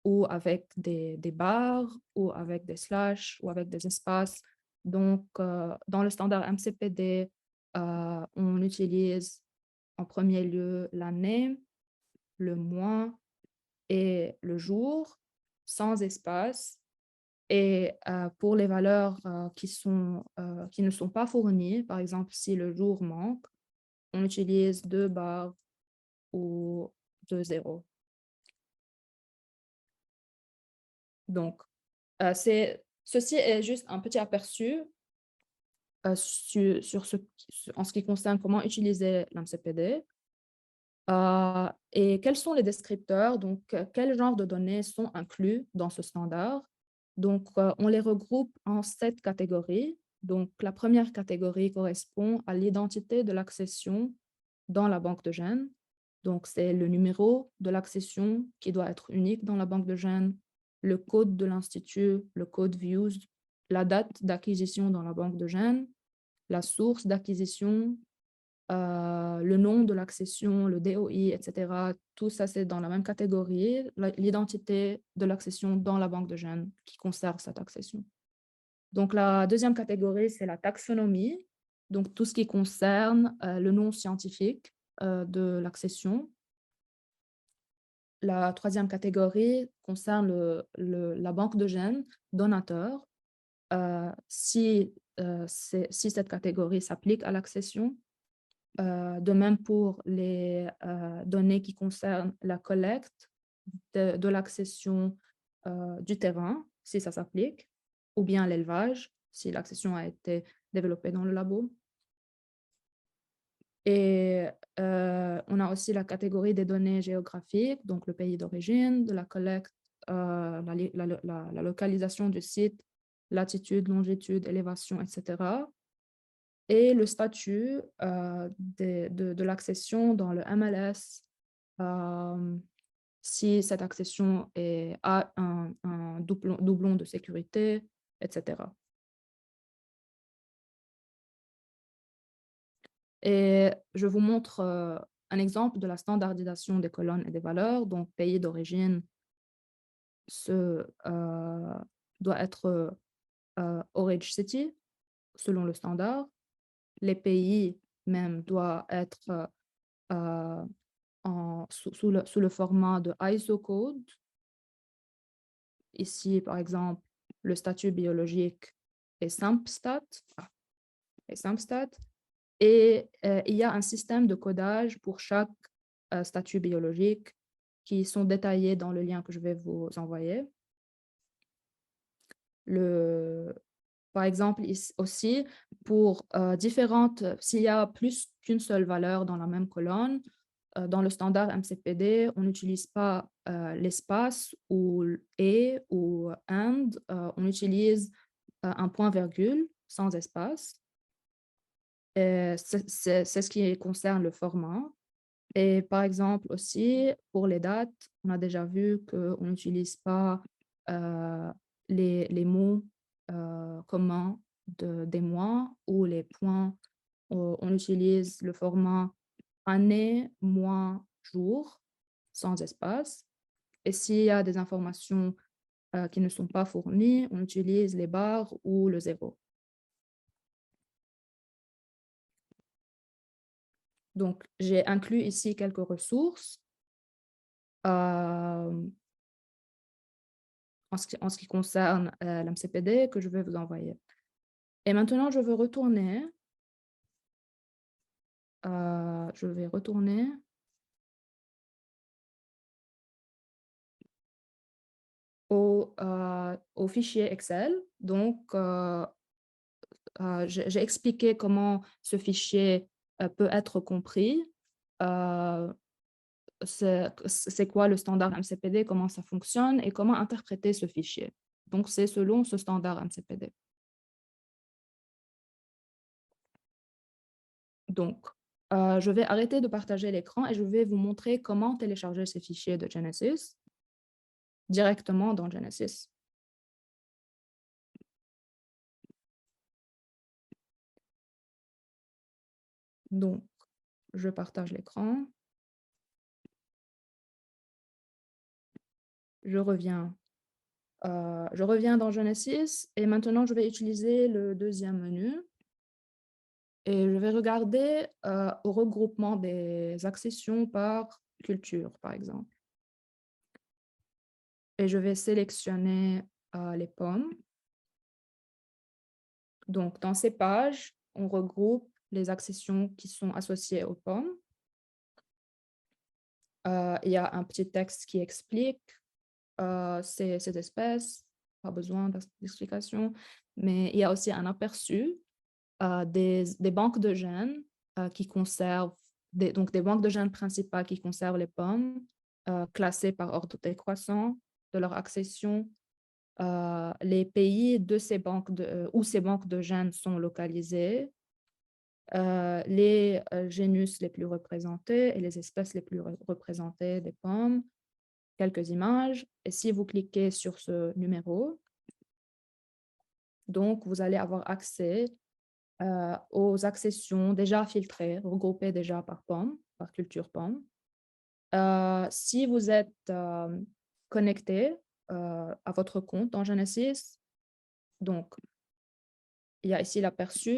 ou avec des barres ou avec des slash ou avec des espaces. Donc, dans le standard MCPD, on utilise en premier lieu l'année, le mois et le jour sans espace. Et pour les valeurs qui ne sont pas fournies, par exemple, si le jour manque, on utilise 2 barres ou 2 zéros. Donc, ceci est juste un petit aperçu en ce qui concerne comment utiliser l'MCPD. Et quels sont les descripteurs? Donc, quel genre de données sont inclus dans ce standard? Donc, on les regroupe en 7 catégories. Donc, la première catégorie correspond à l'identité de l'accession dans la banque de gènes. Donc, c'est le numéro de l'accession qui doit être unique dans la banque de gènes, le code de l'institut, le code views, la date d'acquisition dans la banque de gènes, la source d'acquisition, le nom de l'accession, le DOI, etc. Tout ça, c'est dans la même catégorie, l'identité de l'accession dans la banque de gènes qui conserve cette accession. Donc, la deuxième catégorie, c'est la taxonomie, donc tout ce qui concerne le nom scientifique de l'accession. La troisième catégorie concerne la banque de gènes donateur. Si cette catégorie s'applique à l'accession, de même pour les données qui concernent la collecte de l'accession du terrain, si ça s'applique, ou bien l'élevage, si l'accession a été développée dans le labo. Et on a aussi la catégorie des données géographiques, donc le pays d'origine, de la collecte, la localisation du site, latitude, longitude, élévation, etc. Et le statut de l'accession dans le MLS, si cette accession a un doublon de sécurité, etc. Et je vous montre un exemple de la standardisation des colonnes et des valeurs. Donc, pays d'origine doit être Origin City, selon le standard. Les pays même doivent être sous le format de ISO code. Ici, par exemple, le statut biologique est SampStat. Et il y a un système de codage pour chaque statut biologique qui sont détaillés dans le lien que je vais vous envoyer. Par exemple, aussi, pour s'il y a plus qu'une seule valeur dans la même colonne, dans le standard MCPD, on n'utilise pas l'espace ou et ou and, on utilise un point-virgule sans espace. C'est ce qui concerne le format. Et par exemple aussi, pour les dates, on a déjà vu qu'on n'utilise pas les mots communs des mois ou les points. On utilise le format année, mois, jour, sans espace. Et s'il y a des informations qui ne sont pas fournies, on utilise les barres ou le zéro. Donc, j'ai inclus ici quelques ressources en ce qui concerne l'MCPD que je vais vous envoyer. Et maintenant, je vais retourner au fichier Excel. Donc, j'ai expliqué comment ce fichier peut être compris. Euh, c'est quoi le standard MCPD, comment ça fonctionne et comment interpréter ce fichier. Donc, c'est selon ce standard MCPD. Donc, je vais arrêter de partager l'écran et je vais vous montrer comment télécharger ces fichiers de Genesis directement dans Genesis. Donc, je partage l'écran. Je reviens dans Genesis et maintenant, je vais utiliser le deuxième menu et je vais regarder au regroupement des accessions par culture, par exemple. Et je vais sélectionner les pommes. Donc, dans ces pages, on regroupe les accessions qui sont associées aux pommes. Il y a un petit texte qui explique ces espèces, pas besoin d'explication, mais il y a aussi un aperçu des banques de gènes qui conservent, donc des banques de gènes principales qui conservent les pommes, classées par ordre décroissant de leur accession, les pays de ces banques où ces banques de gènes sont localisées, les génus les plus représentés et les espèces les plus représentées des pommes, quelques images. Et si vous cliquez sur ce numéro, donc vous allez avoir accès aux accessions déjà filtrées, regroupées déjà par pomme, par culture pomme. Si vous êtes connecté à votre compte dans Genesis, donc il y a ici l'aperçu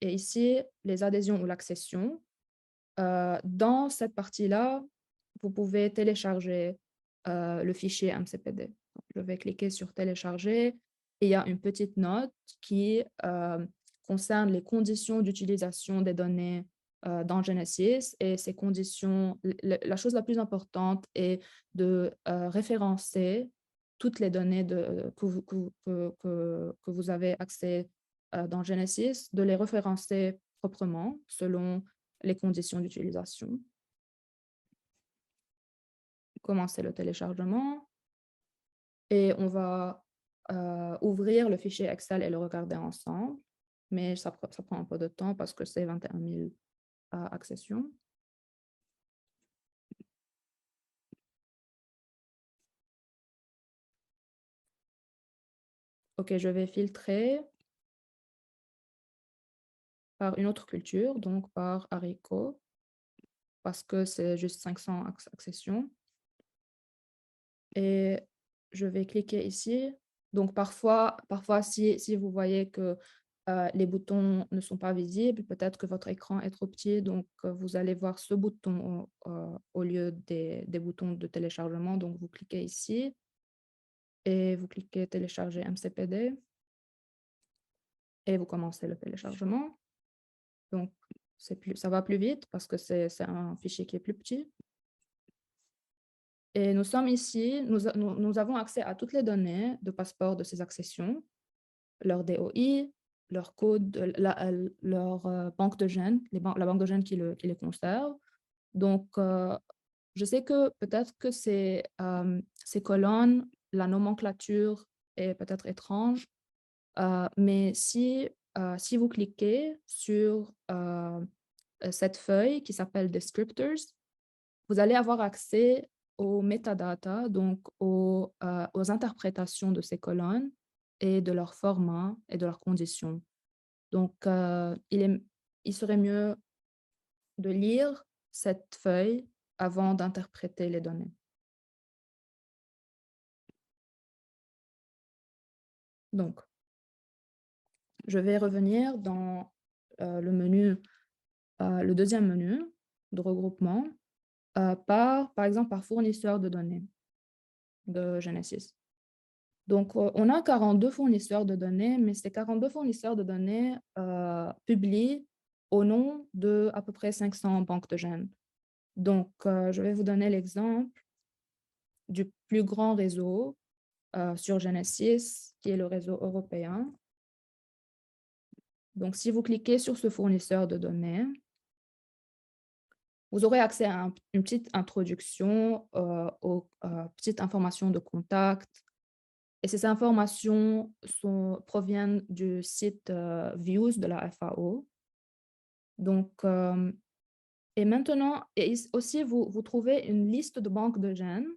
et ici les adhésions ou l'accession. Dans cette partie-là, vous pouvez télécharger le fichier MCPD. Donc, je vais cliquer sur télécharger et il y a une petite note qui concerne les conditions d'utilisation des données dans Genesis et ces conditions, la chose la plus importante est de référencer toutes les données que vous avez accès dans Genesis, de les référencer proprement selon les conditions d'utilisation. Commencer le téléchargement et on va ouvrir le fichier Excel et le regarder ensemble, mais ça prend un peu de temps parce que c'est 21 000 accessions. OK, je vais filtrer par une autre culture, donc par haricot, parce que c'est juste 500 accessions. Et je vais cliquer ici. Donc, parfois si vous voyez que les boutons ne sont pas visibles, peut-être que votre écran est trop petit, donc vous allez voir ce bouton au lieu des boutons de téléchargement. Donc, vous cliquez ici et vous cliquez télécharger MCPD et vous commencez le téléchargement. Donc, ça va plus vite parce que c'est un fichier qui est plus petit. Et nous sommes ici, nous avons accès à toutes les données de passeport de ces accessions, leur DOI, leur code, leur banque de gènes, la banque de gènes qui les conserve. Donc, je sais que peut-être que ces colonnes, la nomenclature est peut-être étrange, mais si vous cliquez sur cette feuille qui s'appelle Descriptors, vous allez avoir accès aux metadata, donc aux interprétations de ces colonnes et de leur format et de leurs conditions. Donc, il serait mieux de lire cette feuille avant d'interpréter les données. Donc, je vais revenir dans le menu, le deuxième menu de regroupement, par exemple, par fournisseur de données de Genesis. Donc, on a 42 fournisseurs de données, mais ces 42 fournisseurs de données publient au nom de à peu près 500 banques de gènes. Donc, je vais vous donner l'exemple du plus grand réseau sur Genesis, qui est le réseau européen. Donc, si vous cliquez sur ce fournisseur de données, vous aurez accès à une petite introduction aux petites informations de contact. Et ces informations proviennent du site Views de la FAO. Donc, et maintenant, aussi, vous trouvez une liste de banques de gènes,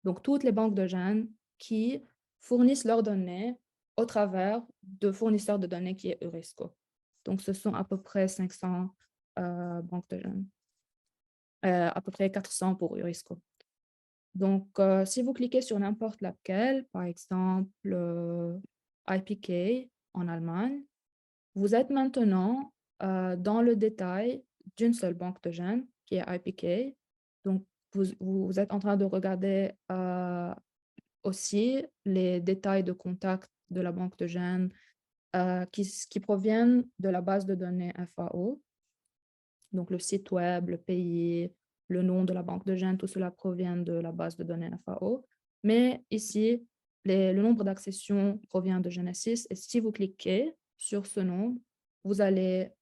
donc toutes les banques de gènes qui fournissent leurs données au travers de fournisseurs de données qui est Eurisco. Donc, ce sont à peu près 500 banques de gènes, à peu près 400 pour Eurisco. Donc, si vous cliquez sur n'importe laquelle, par exemple IPK en Allemagne, vous êtes maintenant dans le détail d'une seule banque de gènes qui est IPK. Donc, vous êtes en train de regarder aussi les détails de contact de la banque de gènes qui proviennent de la base de données FAO. Donc, le site web, le pays, le nom de la banque de gènes, tout cela provient de la base de données FAO. Mais ici, le nombre d'accessions provient de Genesis. Et si vous cliquez sur ce nombre, vous allez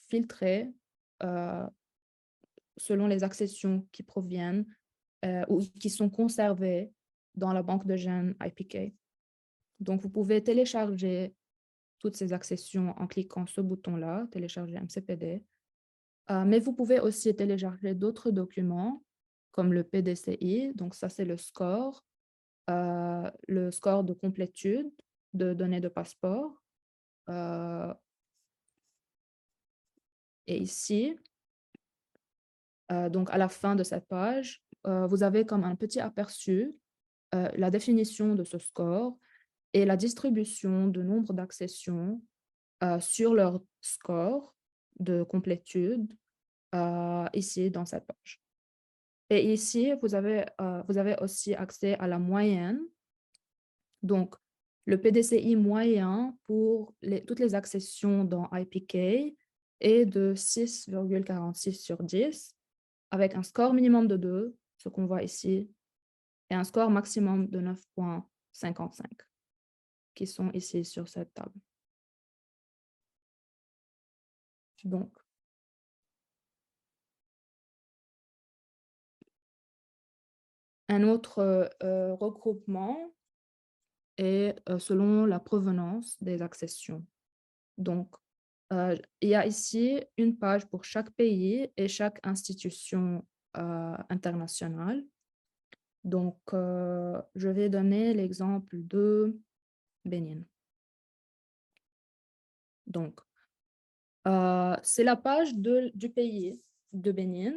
filtrer selon les accessions qui proviennent ou qui sont conservées dans la banque de gènes IPK. Donc, vous pouvez télécharger toutes ces accessions en cliquant ce bouton-là, télécharger MCPD. Mais vous pouvez aussi télécharger d'autres documents comme le PDCI. Donc, ça, c'est le score de complétude de données de passeport. Et ici, donc à la fin de cette page, vous avez comme un petit aperçu la définition de ce score et la distribution de nombre d'accessions sur leur score de complétude ici dans cette page. Et ici, vous avez aussi accès à la moyenne. Donc, le PDCI moyen pour toutes les accessions dans IPK est de 6,46 sur 10, avec un score minimum de 2, ce qu'on voit ici, et un score maximum de 9,55, qui sont ici sur cette table. Donc, un autre regroupement est selon la provenance des accessions. Donc, il y a ici une page pour chaque pays et chaque institution internationale. Donc, je vais donner l'exemple de Bénin. Donc, c'est la page du pays de Bénin.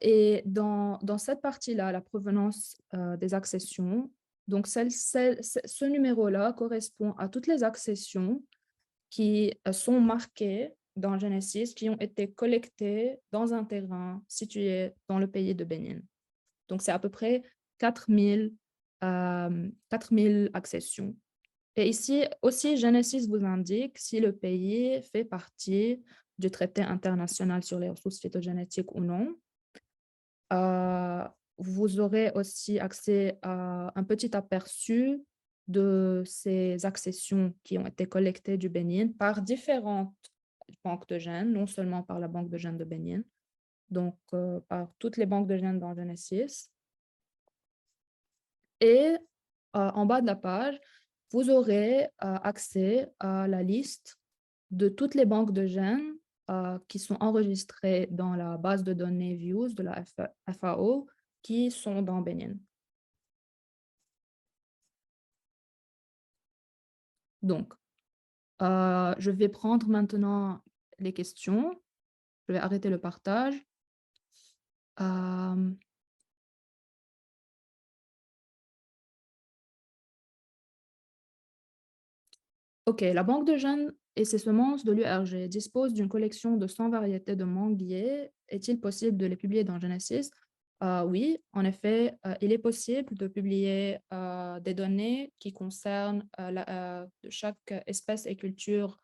Et dans cette partie-là, la provenance des accessions, donc ce numéro-là correspond à toutes les accessions qui sont marquées dans Genesis, qui ont été collectées dans un terrain situé dans le pays de Bénin. Donc, c'est à peu près 4000 accessions. Et ici aussi, Genesis vous indique si le pays fait partie du traité international sur les ressources phytogénétiques ou non. Vous aurez aussi accès à un petit aperçu de ces accessions qui ont été collectées du Bénin par différentes banques de gènes, non seulement par la banque de gènes de Bénin, donc par toutes les banques de gènes dans Genesis. Et en bas de la page, vous aurez accès à la liste de toutes les banques de gènes qui sont enregistrées dans la base de données Views de la FAO qui sont dans Bénin. Donc, je vais prendre maintenant les questions. Je vais arrêter le partage. OK, la banque de gènes et ses semences de l'URG dispose d'une collection de 100 variétés de manguiers. Est-il possible de les publier dans Genesis? Oui, en effet, il est possible de publier des données qui concernent chaque espèce et culture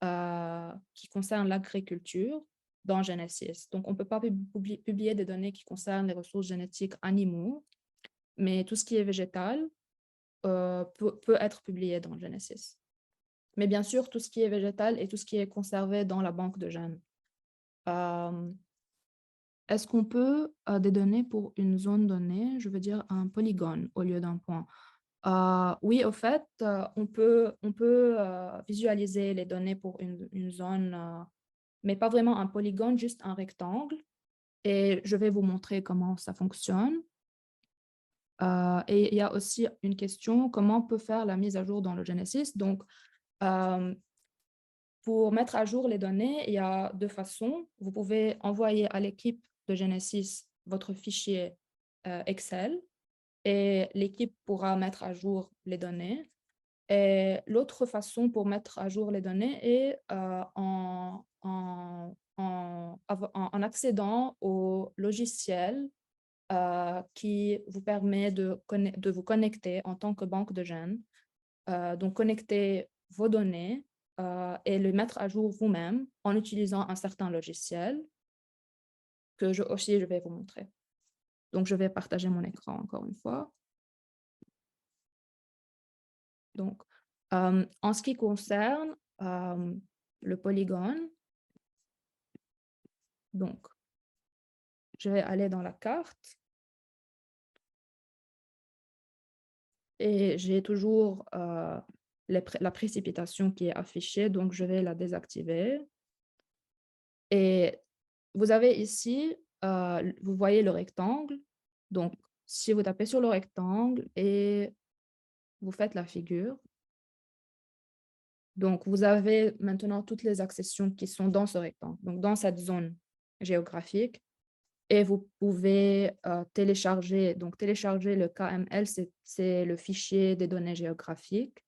qui concerne l'agriculture dans Genesis. Donc, on ne peut pas publier des données qui concernent les ressources génétiques animaux, mais tout ce qui est végétal peut être publié dans Genesis. mais bien sûr, tout ce qui est végétal et tout ce qui est conservé dans la banque de gènes. Euh, Est-ce qu'on peut des données pour une zone donnée, je veux dire un polygone au lieu d'un point? Oui, au fait, on peut visualiser les données pour une zone, mais pas vraiment un polygone, juste un rectangle. Et je vais vous montrer comment ça fonctionne. Et il y a aussi une question, comment on peut faire la mise à jour dans le Genesis? Donc, euh, pour mettre à jour les données, il y a deux façons. Vous pouvez envoyer à l'équipe de Genesis votre fichier Excel et l'équipe pourra mettre à jour les données. Et l'autre façon pour mettre à jour les données est en accédant au logiciel qui vous permet de vous connecter en tant que banque de gènes. Donc, connecter vos données et les mettre à jour vous-même en utilisant un certain logiciel que je vais vous montrer. Donc, je vais partager mon écran encore une fois. Donc, en ce qui concerne le polygone, donc, je vais aller dans la carte et j'ai toujours la précipitation qui est affichée, donc je vais la désactiver. Et vous avez ici, vous voyez le rectangle. Donc, si vous tapez sur le rectangle et vous faites la figure, donc vous avez maintenant toutes les accessions qui sont dans ce rectangle, donc dans cette zone géographique. Et vous pouvez télécharger. Donc, télécharger le KML, c'est le fichier des données géographiques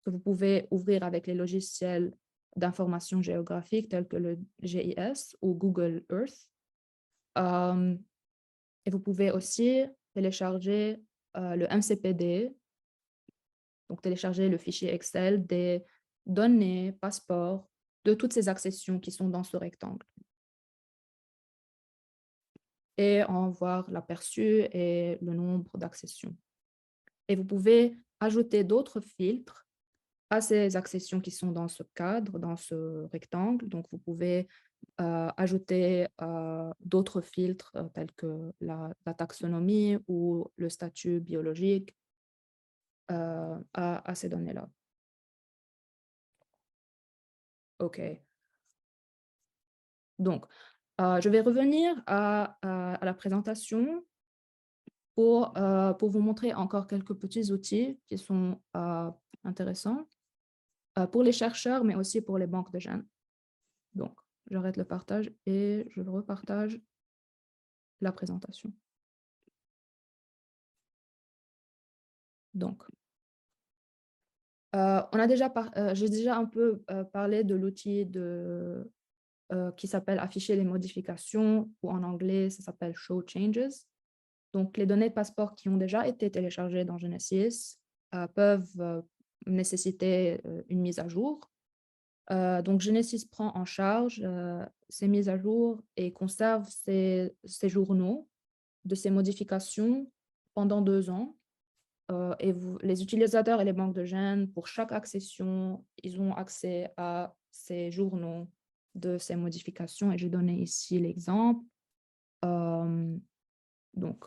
que vous pouvez ouvrir avec les logiciels d'information géographique tels que le GIS ou Google Earth. Et vous pouvez aussi télécharger le MCPD, donc télécharger le fichier Excel des données, passeports, de toutes ces accessions qui sont dans ce rectangle. Et en voir l'aperçu et le nombre d'accessions. Et vous pouvez ajouter d'autres filtres à ces accessions qui sont dans ce cadre, dans ce rectangle. Donc, vous pouvez ajouter d'autres filtres tels que la taxonomie ou le statut biologique à ces données-là. OK. Donc, je vais revenir à la présentation pour vous montrer encore quelques petits outils qui sont intéressants pour les chercheurs, mais aussi pour les banques de gènes. Donc, j'arrête le partage et je repartage la présentation. Donc, j'ai déjà un peu parlé de l'outil qui s'appelle afficher les modifications, ou en anglais, ça s'appelle show changes. Donc, les données de passeport qui ont déjà été téléchargées dans Genesis peuvent nécessiter une mise à jour. Donc, Genesis prend en charge ces mises à jour et conserve ces journaux de ces modifications pendant 2 ans. Et les utilisateurs et les banques de gènes, pour chaque accession, ils ont accès à ces journaux de ces modifications. Et j'ai donné ici l'exemple. Donc,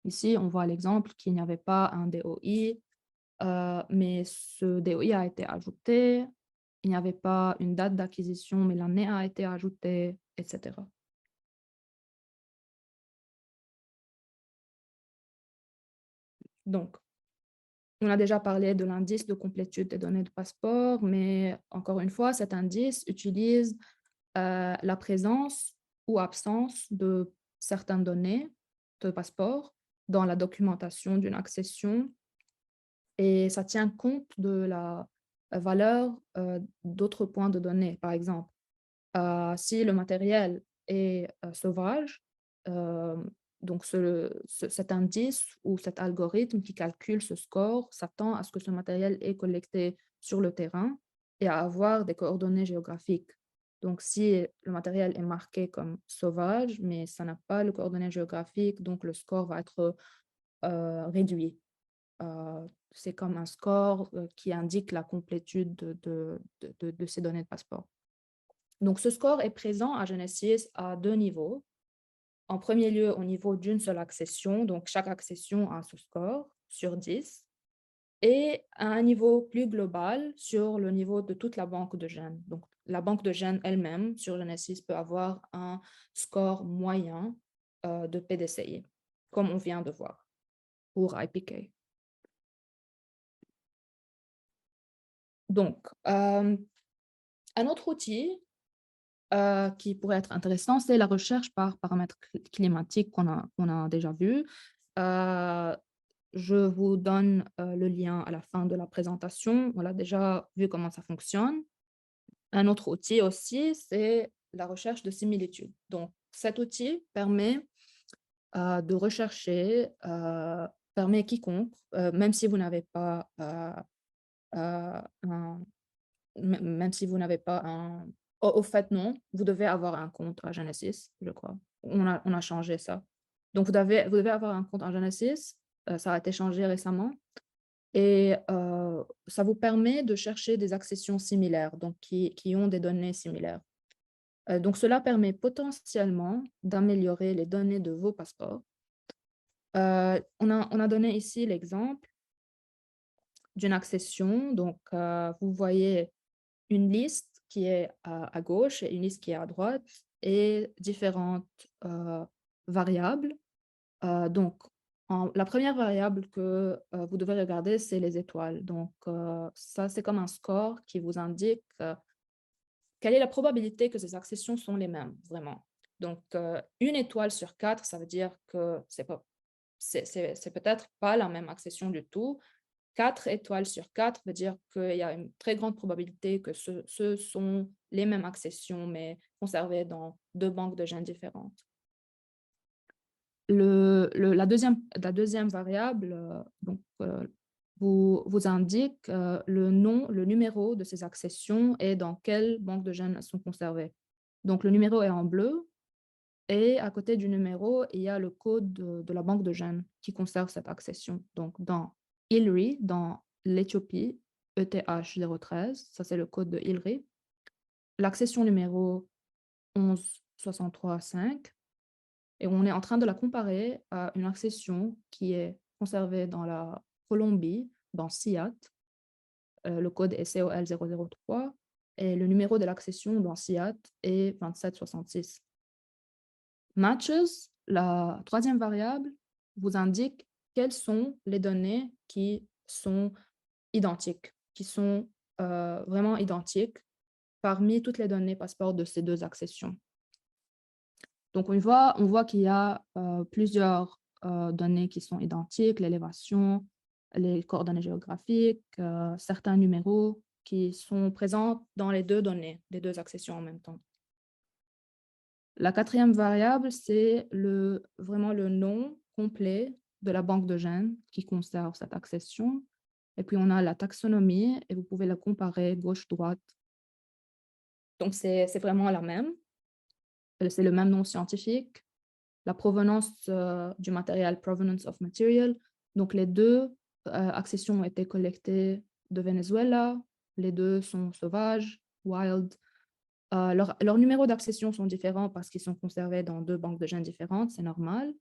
ici, on voit l'exemple qu'il n'y avait pas un DOI, mais ce DOI a été ajouté. Il n'y avait pas une date d'acquisition, mais l'année a été ajoutée, etc. Donc, on a déjà parlé de l'indice de complétude des données de passeport, mais encore une fois, cet indice utilise la présence ou absence de certaines données de passeport dans la documentation d'une accession et ça tient compte de la valeur d'autres points de données. Par exemple, si le matériel est sauvage, euh, donc cet indice ou cet algorithme qui calcule ce score s'attend à ce que ce matériel est collecté sur le terrain et à avoir des coordonnées géographiques. Donc, si le matériel est marqué comme sauvage, mais ça n'a pas le coordonnées géographique, donc le score va être réduit. c'est comme un score qui indique la complétude de ces données de passeport. Donc, ce score est présent à Genesis à 2 niveaux. En premier lieu, au niveau d'une seule accession, donc chaque accession a ce score sur 10, et à un niveau plus global sur le niveau de toute la banque de gènes. Donc, la banque de gènes elle-même sur Genesis peut avoir un score moyen de PDCI, comme on vient de voir pour IPK. Donc, un autre outil qui pourrait être intéressant, c'est la recherche par paramètres climatiques qu'on a déjà vu. Je vous donne le lien à la fin de la présentation. On a déjà vu comment ça fonctionne. Un autre outil aussi, c'est la recherche de similitudes. Donc, cet outil permet de rechercher, permet quiconque, même si vous n'avez pas un même si vous n'avez pas un... Au fait, non, vous devez avoir un compte à Genesis, je crois. On a changé ça. Donc, vous devez avoir un compte en Genesis. Ça a été changé récemment. Et ça vous permet de chercher des accessions similaires, donc qui ont des données similaires. Donc, cela permet potentiellement d'améliorer les données de vos passeports. On a donné ici l'exemple d'une accession. Donc, vous voyez une liste qui est à gauche et une liste qui est à droite et différentes variables. Donc, la première variable que vous devez regarder, c'est les étoiles. Donc, ça, c'est comme un score qui vous indique quelle est la probabilité que ces accessions sont les mêmes, vraiment. Donc, une étoile sur 4, ça veut dire que c'est peut-être pas la même accession du tout. 4 étoiles sur 4 veut dire qu'il y a une très grande probabilité que ce sont les mêmes accessions, mais conservées dans 2 banques de gènes différentes. La deuxième variable vous indique le numéro de ces accessions et dans quelle banque de gènes elles sont conservées. Donc, le numéro est en bleu et à côté du numéro, il y a le code de la banque de gènes qui conserve cette accession. Donc, dans ILRI, dans l'Éthiopie, ETH013, ça c'est le code de ILRI, l'accession numéro 1163.5, et on est en train de la comparer à une accession qui est conservée dans la Colombie, dans SIAT. Le code est COL003 et le numéro de l'accession dans SIAT est 2766. Matches, la troisième variable, vous indique quelles sont les données qui sont identiques, qui sont vraiment identiques parmi toutes les données passeport de ces 2 accessions. Donc, on voit qu'il y a plusieurs données qui sont identiques, l'élévation, les coordonnées géographiques, certains numéros qui sont présents dans les 2 données, les 2 accessions en même temps. La quatrième variable, c'est vraiment le nom complet de la banque de gènes qui conserve cette accession. Et puis, on a la taxonomie et vous pouvez la comparer gauche-droite. Donc, c'est vraiment la même. C'est le même nom scientifique. La provenance du matériel, provenance of material. Donc, les 2 accessions ont été collectées de Venezuela. Les 2 sont sauvages, wild. Leurs numéros d'accession sont différents parce qu'ils sont conservés dans 2 banques de gènes différentes, c'est normal.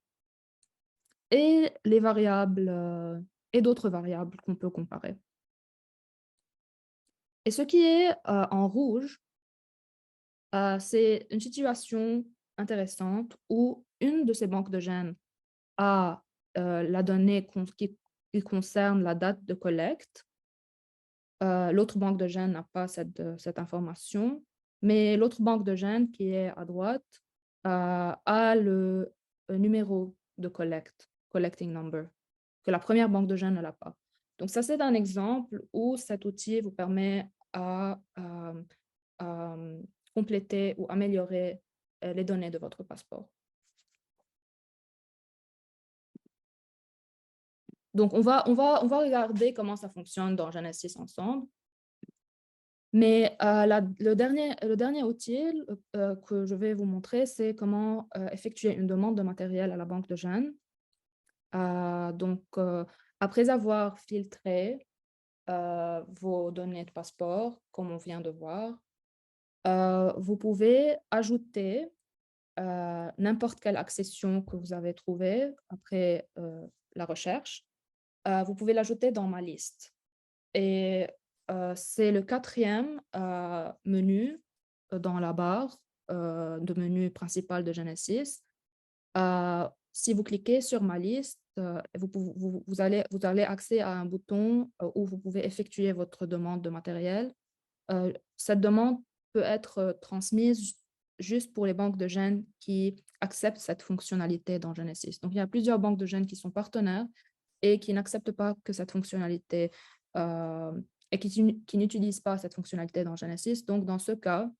Et les variables et d'autres variables qu'on peut comparer. Et ce qui est en rouge, c'est une situation intéressante où une de ces banques de gènes a la donnée qui concerne la date de collecte. L'autre banque de gènes n'a pas cette information, mais l'autre banque de gènes qui est à droite a le numéro de collecting number, que la première banque de gènes ne l'a pas. Donc, ça, c'est un exemple où cet outil vous permet à compléter ou améliorer les données de votre passeport. Donc, on va regarder comment ça fonctionne dans Genesis ensemble. Mais le dernier outil que je vais vous montrer, c'est comment effectuer une demande de matériel à la banque de gènes. Donc, Après avoir filtré vos données de passeport, comme on vient de voir, vous pouvez ajouter n'importe quelle accession que vous avez trouvée après la recherche. Vous pouvez l'ajouter dans ma liste. Et c'est le quatrième menu dans la barre de menu principal de Genesis. Si vous cliquez sur ma liste, vous allez accéder à un bouton où vous pouvez effectuer votre demande de matériel. Cette demande peut être transmise juste pour les banques de gènes qui acceptent cette fonctionnalité dans Genesis. Donc, il y a plusieurs banques de gènes qui sont partenaires et qui n'acceptent pas que cette fonctionnalité et qui n'utilisent pas cette fonctionnalité dans Genesis. Donc, dans ce cas,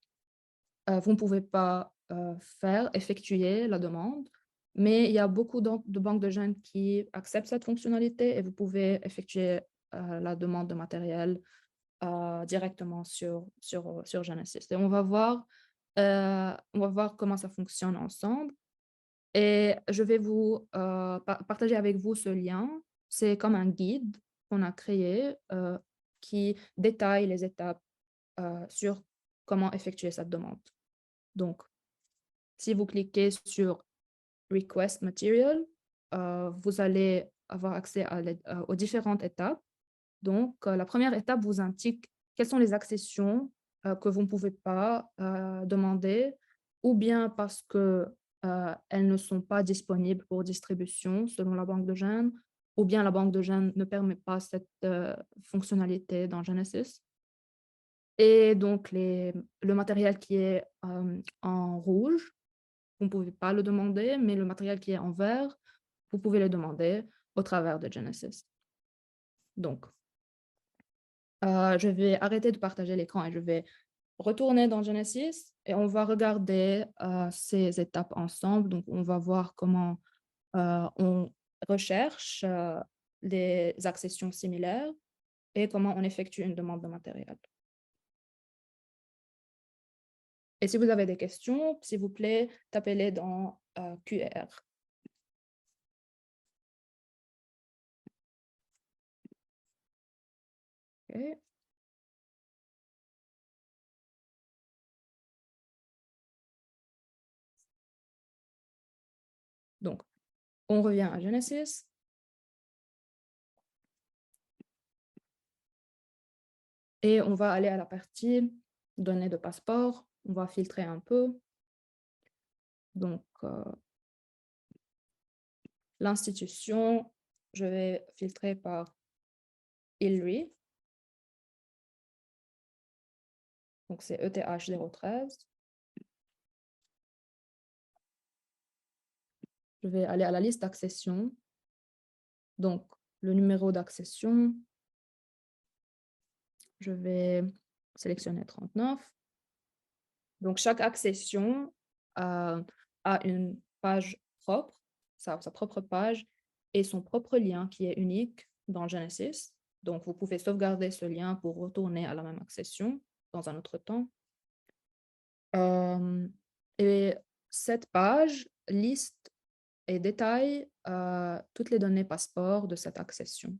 vous ne pouvez pas effectuer la demande, mais il y a beaucoup de banques de gènes qui acceptent cette fonctionnalité et vous pouvez effectuer la demande de matériel directement sur Genesis. Et on va voir comment ça fonctionne ensemble. Et je vais vous partager avec vous ce lien. C'est comme un guide qu'on a créé qui détaille les étapes sur comment effectuer cette demande. Donc, si vous cliquez sur Request Material, vous allez avoir accès aux différentes étapes. Donc, la première étape vous indique quelles sont les accessions que vous ne pouvez pas demander, ou bien parce que elles ne sont pas disponibles pour distribution selon la banque de gènes, ou bien la banque de gènes ne permet pas cette fonctionnalité dans Genesis. Et donc, le matériel qui est en rouge, vous ne pouvez pas le demander, mais le matériel qui est en vert, vous pouvez le demander au travers de Genesis. Donc, je vais arrêter de partager l'écran et je vais retourner dans Genesis et on va regarder ces étapes ensemble. Donc, on va voir comment on recherche des accessions similaires et comment on effectue une demande de matériel. Et si vous avez des questions, s'il vous plaît, tapez-les dans QR. Okay. Donc, on revient à Genesis. Et on va aller à la partie données de passeport. On va filtrer un peu. Donc, l'institution, je vais filtrer par ILRI. Donc, c'est ETH 013. Je vais aller à la liste d'accession. Donc, le numéro d'accession, je vais sélectionner 39. Donc, chaque accession a une page propre, sa propre page et son propre lien qui est unique dans Genesis. Donc, vous pouvez sauvegarder ce lien pour retourner à la même accession dans un autre temps. Et cette page liste et détaille toutes les données passeport de cette accession.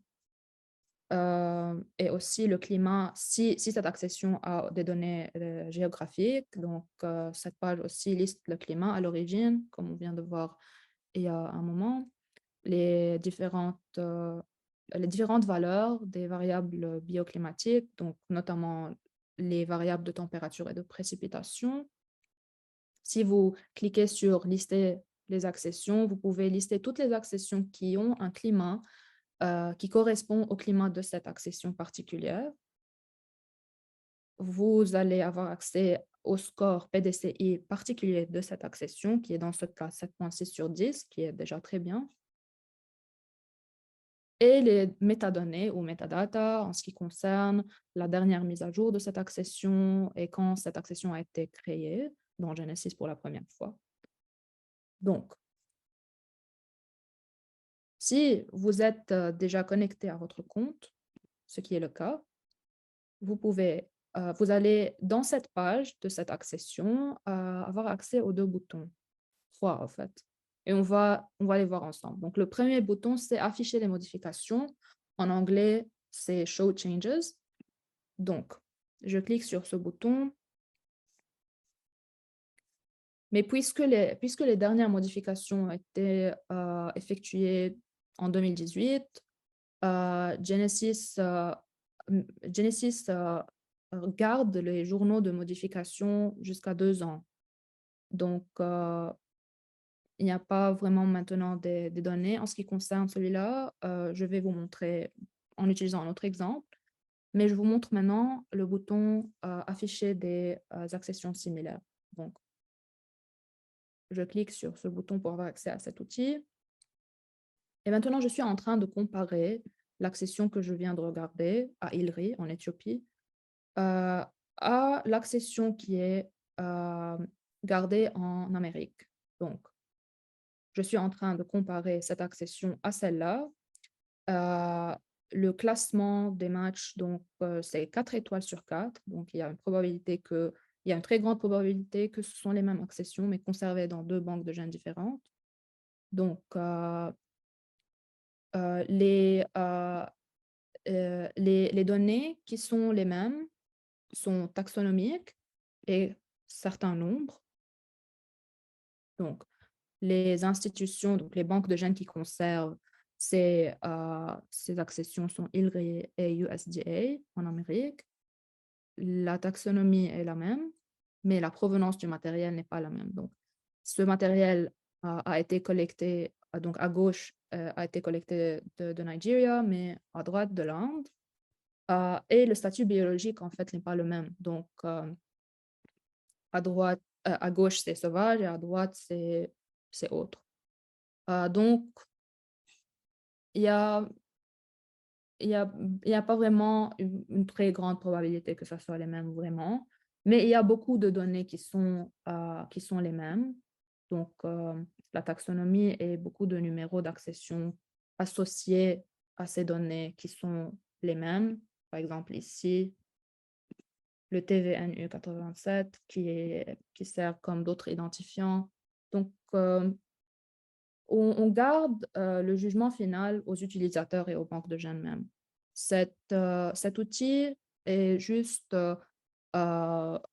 Et aussi le climat, si cette accession a des données géographiques, donc cette page aussi liste le climat à l'origine, comme on vient de voir il y a un moment, les différentes valeurs des variables bioclimatiques, donc notamment les variables de température et de précipitation. Si vous cliquez sur lister les accessions, vous pouvez lister toutes les accessions qui ont un climat qui correspond au climat de cette accession particulière. Vous allez avoir accès au score PDCI particulier de cette accession, qui est dans ce cas 7.6 sur 10, qui est déjà très bien. Et les métadonnées ou metadata en ce qui concerne la dernière mise à jour de cette accession et quand cette accession a été créée dans Genesis pour la première fois. Donc, si vous êtes déjà connecté à votre compte, ce qui est le cas, vous allez dans cette page de cette accession avoir accès aux deux boutons, trois en fait. et on va les voir ensemble. Donc, le premier bouton, c'est afficher les modifications. En anglais, c'est Show Changes. Donc, je clique sur ce bouton. Mais puisque les dernières modifications ont été effectuées en 2018, Genesis, Genesis garde les journaux de modification jusqu'à 2 ans. Donc, il n'y a pas vraiment maintenant des données. En ce qui concerne celui-là, je vais vous montrer en utilisant un autre exemple. Mais je vous montre maintenant le bouton afficher des accessions similaires. Donc, je clique sur ce bouton pour avoir accès à cet outil. Et maintenant, je suis en train de comparer l'accession que je viens de regarder à Ilri, en Éthiopie, à l'accession qui est gardée en Amérique. Donc, je suis en train de comparer cette accession à celle-là. Le classement des matchs, donc, c'est 4 étoiles sur 4. Donc, il y a une très grande probabilité que ce sont les mêmes accessions, mais conservées dans 2 banques de gènes différentes. Donc, les données qui sont les mêmes sont taxonomiques et certains nombres. Donc, les institutions, donc les banques de gènes qui conservent ces accessions sont ILRI et USDA en Amérique. La taxonomie est la même, mais la provenance du matériel n'est pas la même. Donc, ce matériel a été collecté, donc à gauche, a été collecté de Nigeria, mais à droite de l'Inde. Et le statut biologique, en fait, n'est pas le même. Donc, à gauche, c'est sauvage et à droite, c'est autre. Donc, il y a, il y a pas vraiment une très grande probabilité que ce soit les mêmes vraiment, mais il y a beaucoup de données qui sont les mêmes. Donc, la taxonomie et beaucoup de numéros d'accession associés à ces données qui sont les mêmes. Par exemple, ici, le TVNU 87 qui sert comme d'autres identifiants. Donc, on garde le jugement final aux utilisateurs et aux banques de gènes même. Cet outil est juste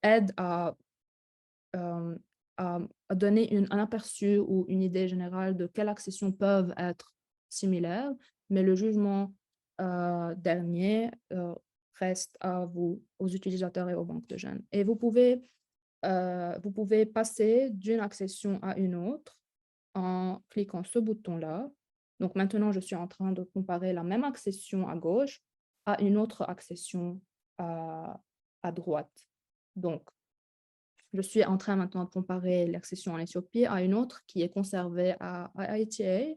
aide euh, à donner un aperçu ou une idée générale de quelles accessions peuvent être similaires, mais le jugement dernier reste à vous, aux utilisateurs et aux banques de gènes. Et vous pouvez passer d'une accession à une autre en cliquant ce bouton-là. Donc maintenant, je suis en train de comparer la même accession à gauche à une autre accession à droite. Donc, je suis en train maintenant de comparer l'accession en Éthiopie à une autre qui est conservée à IITA.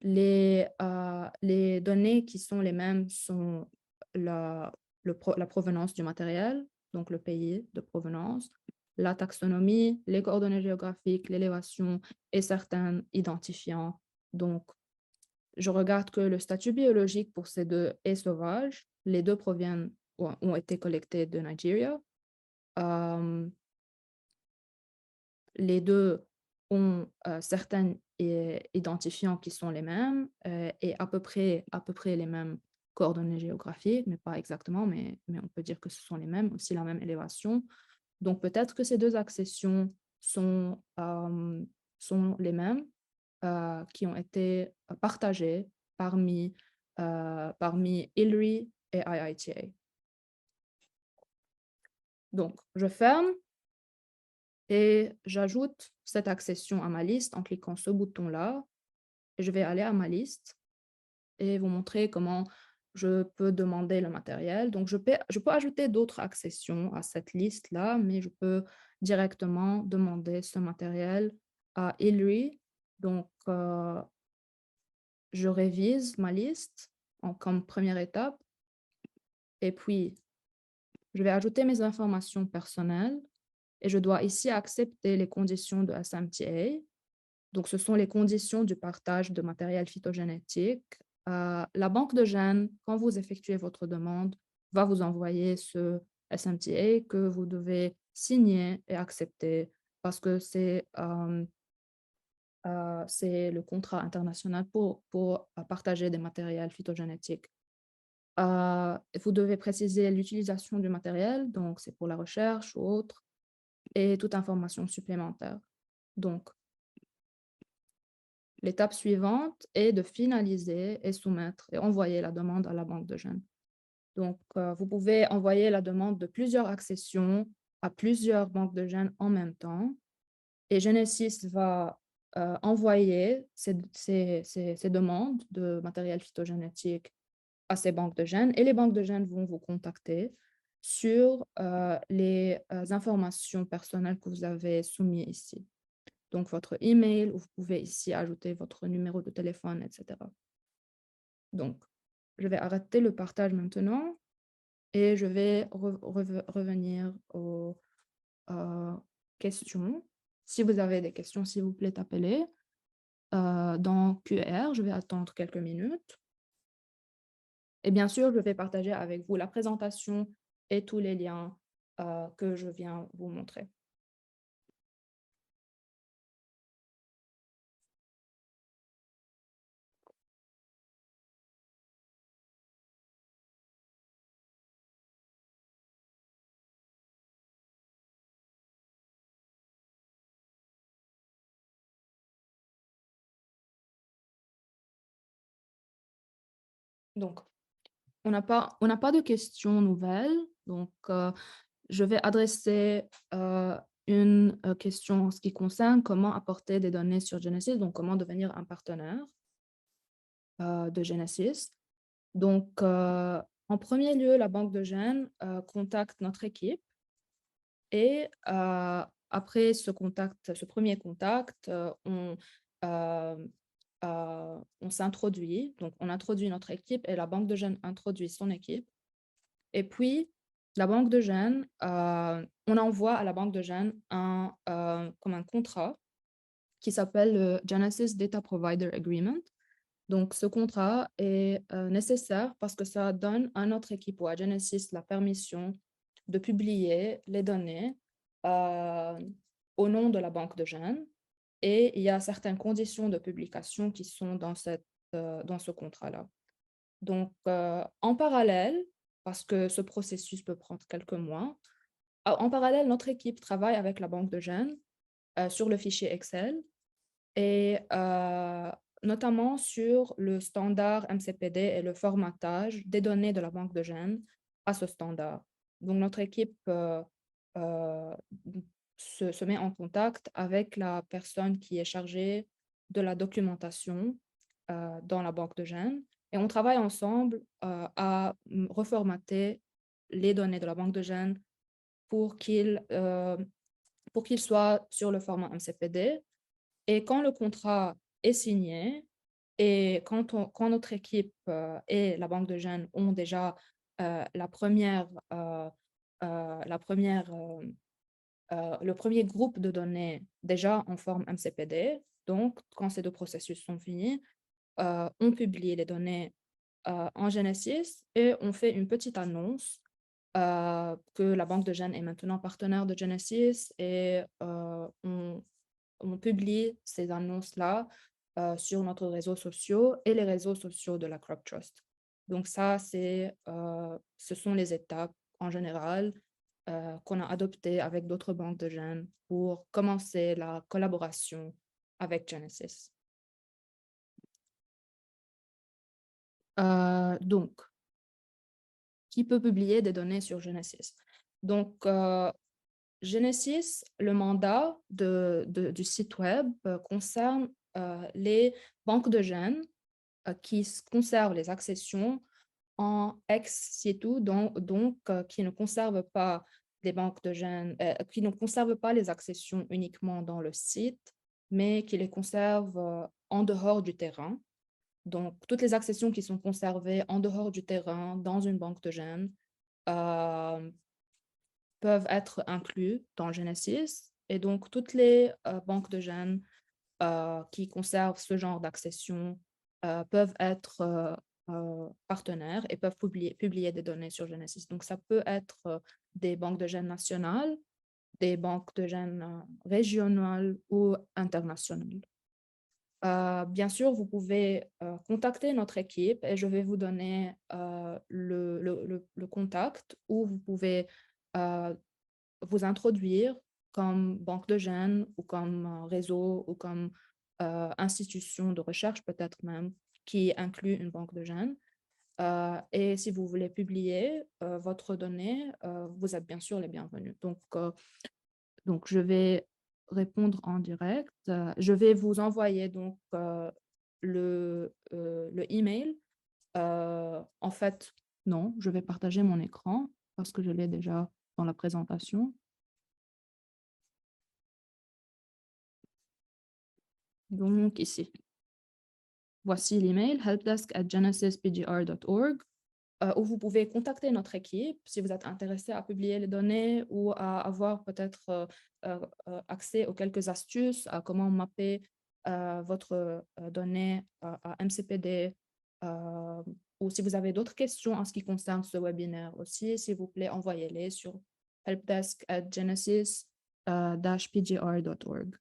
Les données qui sont les mêmes sont la provenance du matériel, donc le pays de provenance, la taxonomie, les coordonnées géographiques, l'élévation et certains identifiants. Donc, je regarde que le statut biologique pour ces deux est sauvage. Les deux ont été collectés de Nigeria. Les deux ont certains identifiants qui sont les mêmes et à peu près les mêmes coordonnées géographiques, mais pas exactement, mais on peut dire que ce sont les mêmes, aussi la même élévation. Donc peut-être que ces deux accessions sont les mêmes qui ont été partagées parmi ILRI et IITA. Donc, je ferme et j'ajoute cette accession à ma liste en cliquant ce bouton-là. Et je vais aller à ma liste et vous montrer comment je peux demander le matériel. Donc, je peux ajouter d'autres accessions à cette liste-là, mais je peux directement demander ce matériel à ILRI. Donc, je révise ma liste comme première étape. Et puis, je vais ajouter mes informations personnelles et je dois ici accepter les conditions de SMTA. Donc, ce sont les conditions du partage de matériel phytogénétique. La banque de gènes, quand vous effectuez votre demande, va vous envoyer ce SMTA que vous devez signer et accepter parce que c'est le contrat international pour partager des matériels phytogénétiques. Vous devez préciser l'utilisation du matériel, donc c'est pour la recherche ou autre, et toute information supplémentaire. Donc, l'étape suivante est de finaliser et soumettre et envoyer la demande à la banque de gènes. Donc, vous pouvez envoyer la demande de plusieurs accessions à plusieurs banques de gènes en même temps. Et Genesis va envoyer ces demandes de matériel phytogénétique à ces banques de gènes et les banques de gènes vont vous contacter sur les informations personnelles que vous avez soumises ici. Donc, votre email, ou vous pouvez ici ajouter votre numéro de téléphone, etc. Donc, je vais arrêter le partage maintenant et je vais revenir aux questions. Si vous avez des questions, s'il vous plaît, tapez-les dans QR. Je vais attendre quelques minutes. Et bien sûr, je vais partager avec vous la présentation et tous les liens que je viens vous montrer. Donc, on n'a pas de questions nouvelles. Donc, je vais adresser une question en ce qui concerne comment apporter des données sur Genesis, donc comment devenir un partenaire de Genesis. Donc, en premier lieu, la banque de gènes contacte notre équipe et après ce premier contact, euh, on s'introduit. Donc, on introduit notre équipe et la banque de gènes introduit son équipe. Et puis, la banque de gènes, on envoie à la banque de gènes comme un contrat qui s'appelle le Genesis Data Provider Agreement. Donc, ce contrat est nécessaire parce que ça donne à notre équipe ou à Genesis la permission de publier les données au nom de la banque de gènes. Et il y a certaines conditions de publication qui sont dans ce contrat-là. Donc, en parallèle, parce que ce processus peut prendre quelques mois, en parallèle, notre équipe travaille avec la banque de gènes sur le fichier Excel et notamment sur le standard MCPD et le formatage des données de la banque de gènes à ce standard. Donc, notre équipe euh, se met en contact avec la personne qui est chargée de la documentation dans la banque de gènes et on travaille ensemble à reformater les données de la banque de gènes pour qu'ils soient sur le format MCPD. Et quand le contrat est signé et quand notre équipe et la banque de gènes ont déjà le premier groupe de données déjà en forme MCPD, donc quand ces deux processus sont finis, on publie les données en Genesis et on fait une petite annonce que la banque de gènes est maintenant partenaire de Genesis et on publie ces annonces-là sur notre réseaux sociaux et les réseaux sociaux de la Crop Trust. Donc ça, ce sont les étapes en général qu'on a adoptées avec d'autres banques de gènes pour commencer la collaboration avec Genesis. Donc, qui peut publier des données sur Genesis? Donc, Genesis, le mandat du site web concerne les banques de gènes qui conservent les accessions en ex situ, donc qui ne conservent pas les banques de gènes, qui ne conservent pas les accessions uniquement dans le site, mais qui les conservent en dehors du terrain. Donc, toutes les accessions qui sont conservées en dehors du terrain dans une banque de gènes peuvent être inclus dans Genesis. Et donc, toutes les banques de gènes qui conservent ce genre d'accession peuvent être partenaires et peuvent publier des données sur Genesis. Donc, ça peut être des banques de gènes nationales, des banques de gènes régionales ou internationales. Bien sûr, vous pouvez contacter notre équipe et je vais vous donner le contact où vous pouvez euh, vous introduire comme banque de gènes ou comme réseau ou comme institution de recherche peut-être même qui inclut une banque de gènes. Et si vous voulez publier votre donnée, vous êtes bien sûr les bienvenus. Donc, je vais répondre en direct. Je vais vous envoyer donc le email. En fait, non, je vais partager mon écran parce que je l'ai déjà dans la présentation. Donc, ici, voici l'email helpdesk@genesispgr.org où vous pouvez contacter notre équipe si vous êtes intéressé à publier les données ou à avoir peut-être accès aux quelques astuces à comment mapper votre donnée à MCPD ou si vous avez d'autres questions en ce qui concerne ce webinaire aussi, s'il vous plaît, envoyez-les sur helpdesk@genesis-pgr.org.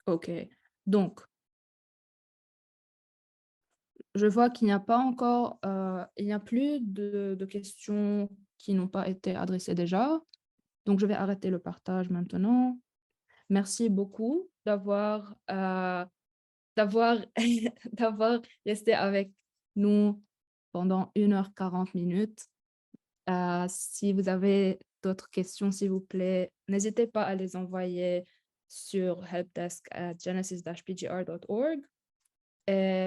OK. Donc, je vois qu'il n'y a pas encore, il n'y a plus de questions qui n'ont pas été adressées déjà. Donc, je vais arrêter le partage maintenant. Merci beaucoup d'avoir, d'avoir resté avec nous pendant 1h40. Si vous avez d'autres questions, s'il vous plaît, n'hésitez pas à les envoyer sur helpdesk@genesis-pgr.org.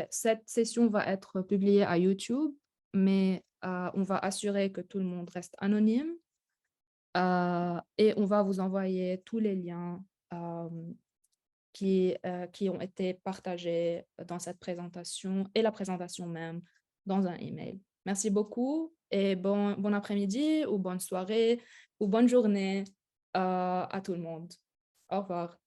Cette session va être publiée à YouTube, mais on va assurer que tout le monde reste anonyme et on va vous envoyer tous les liens euh, qui ont été partagés dans cette présentation et la présentation même dans un email. Merci beaucoup et bon après-midi ou bonne soirée ou bonne journée à tout le monde. Au revoir.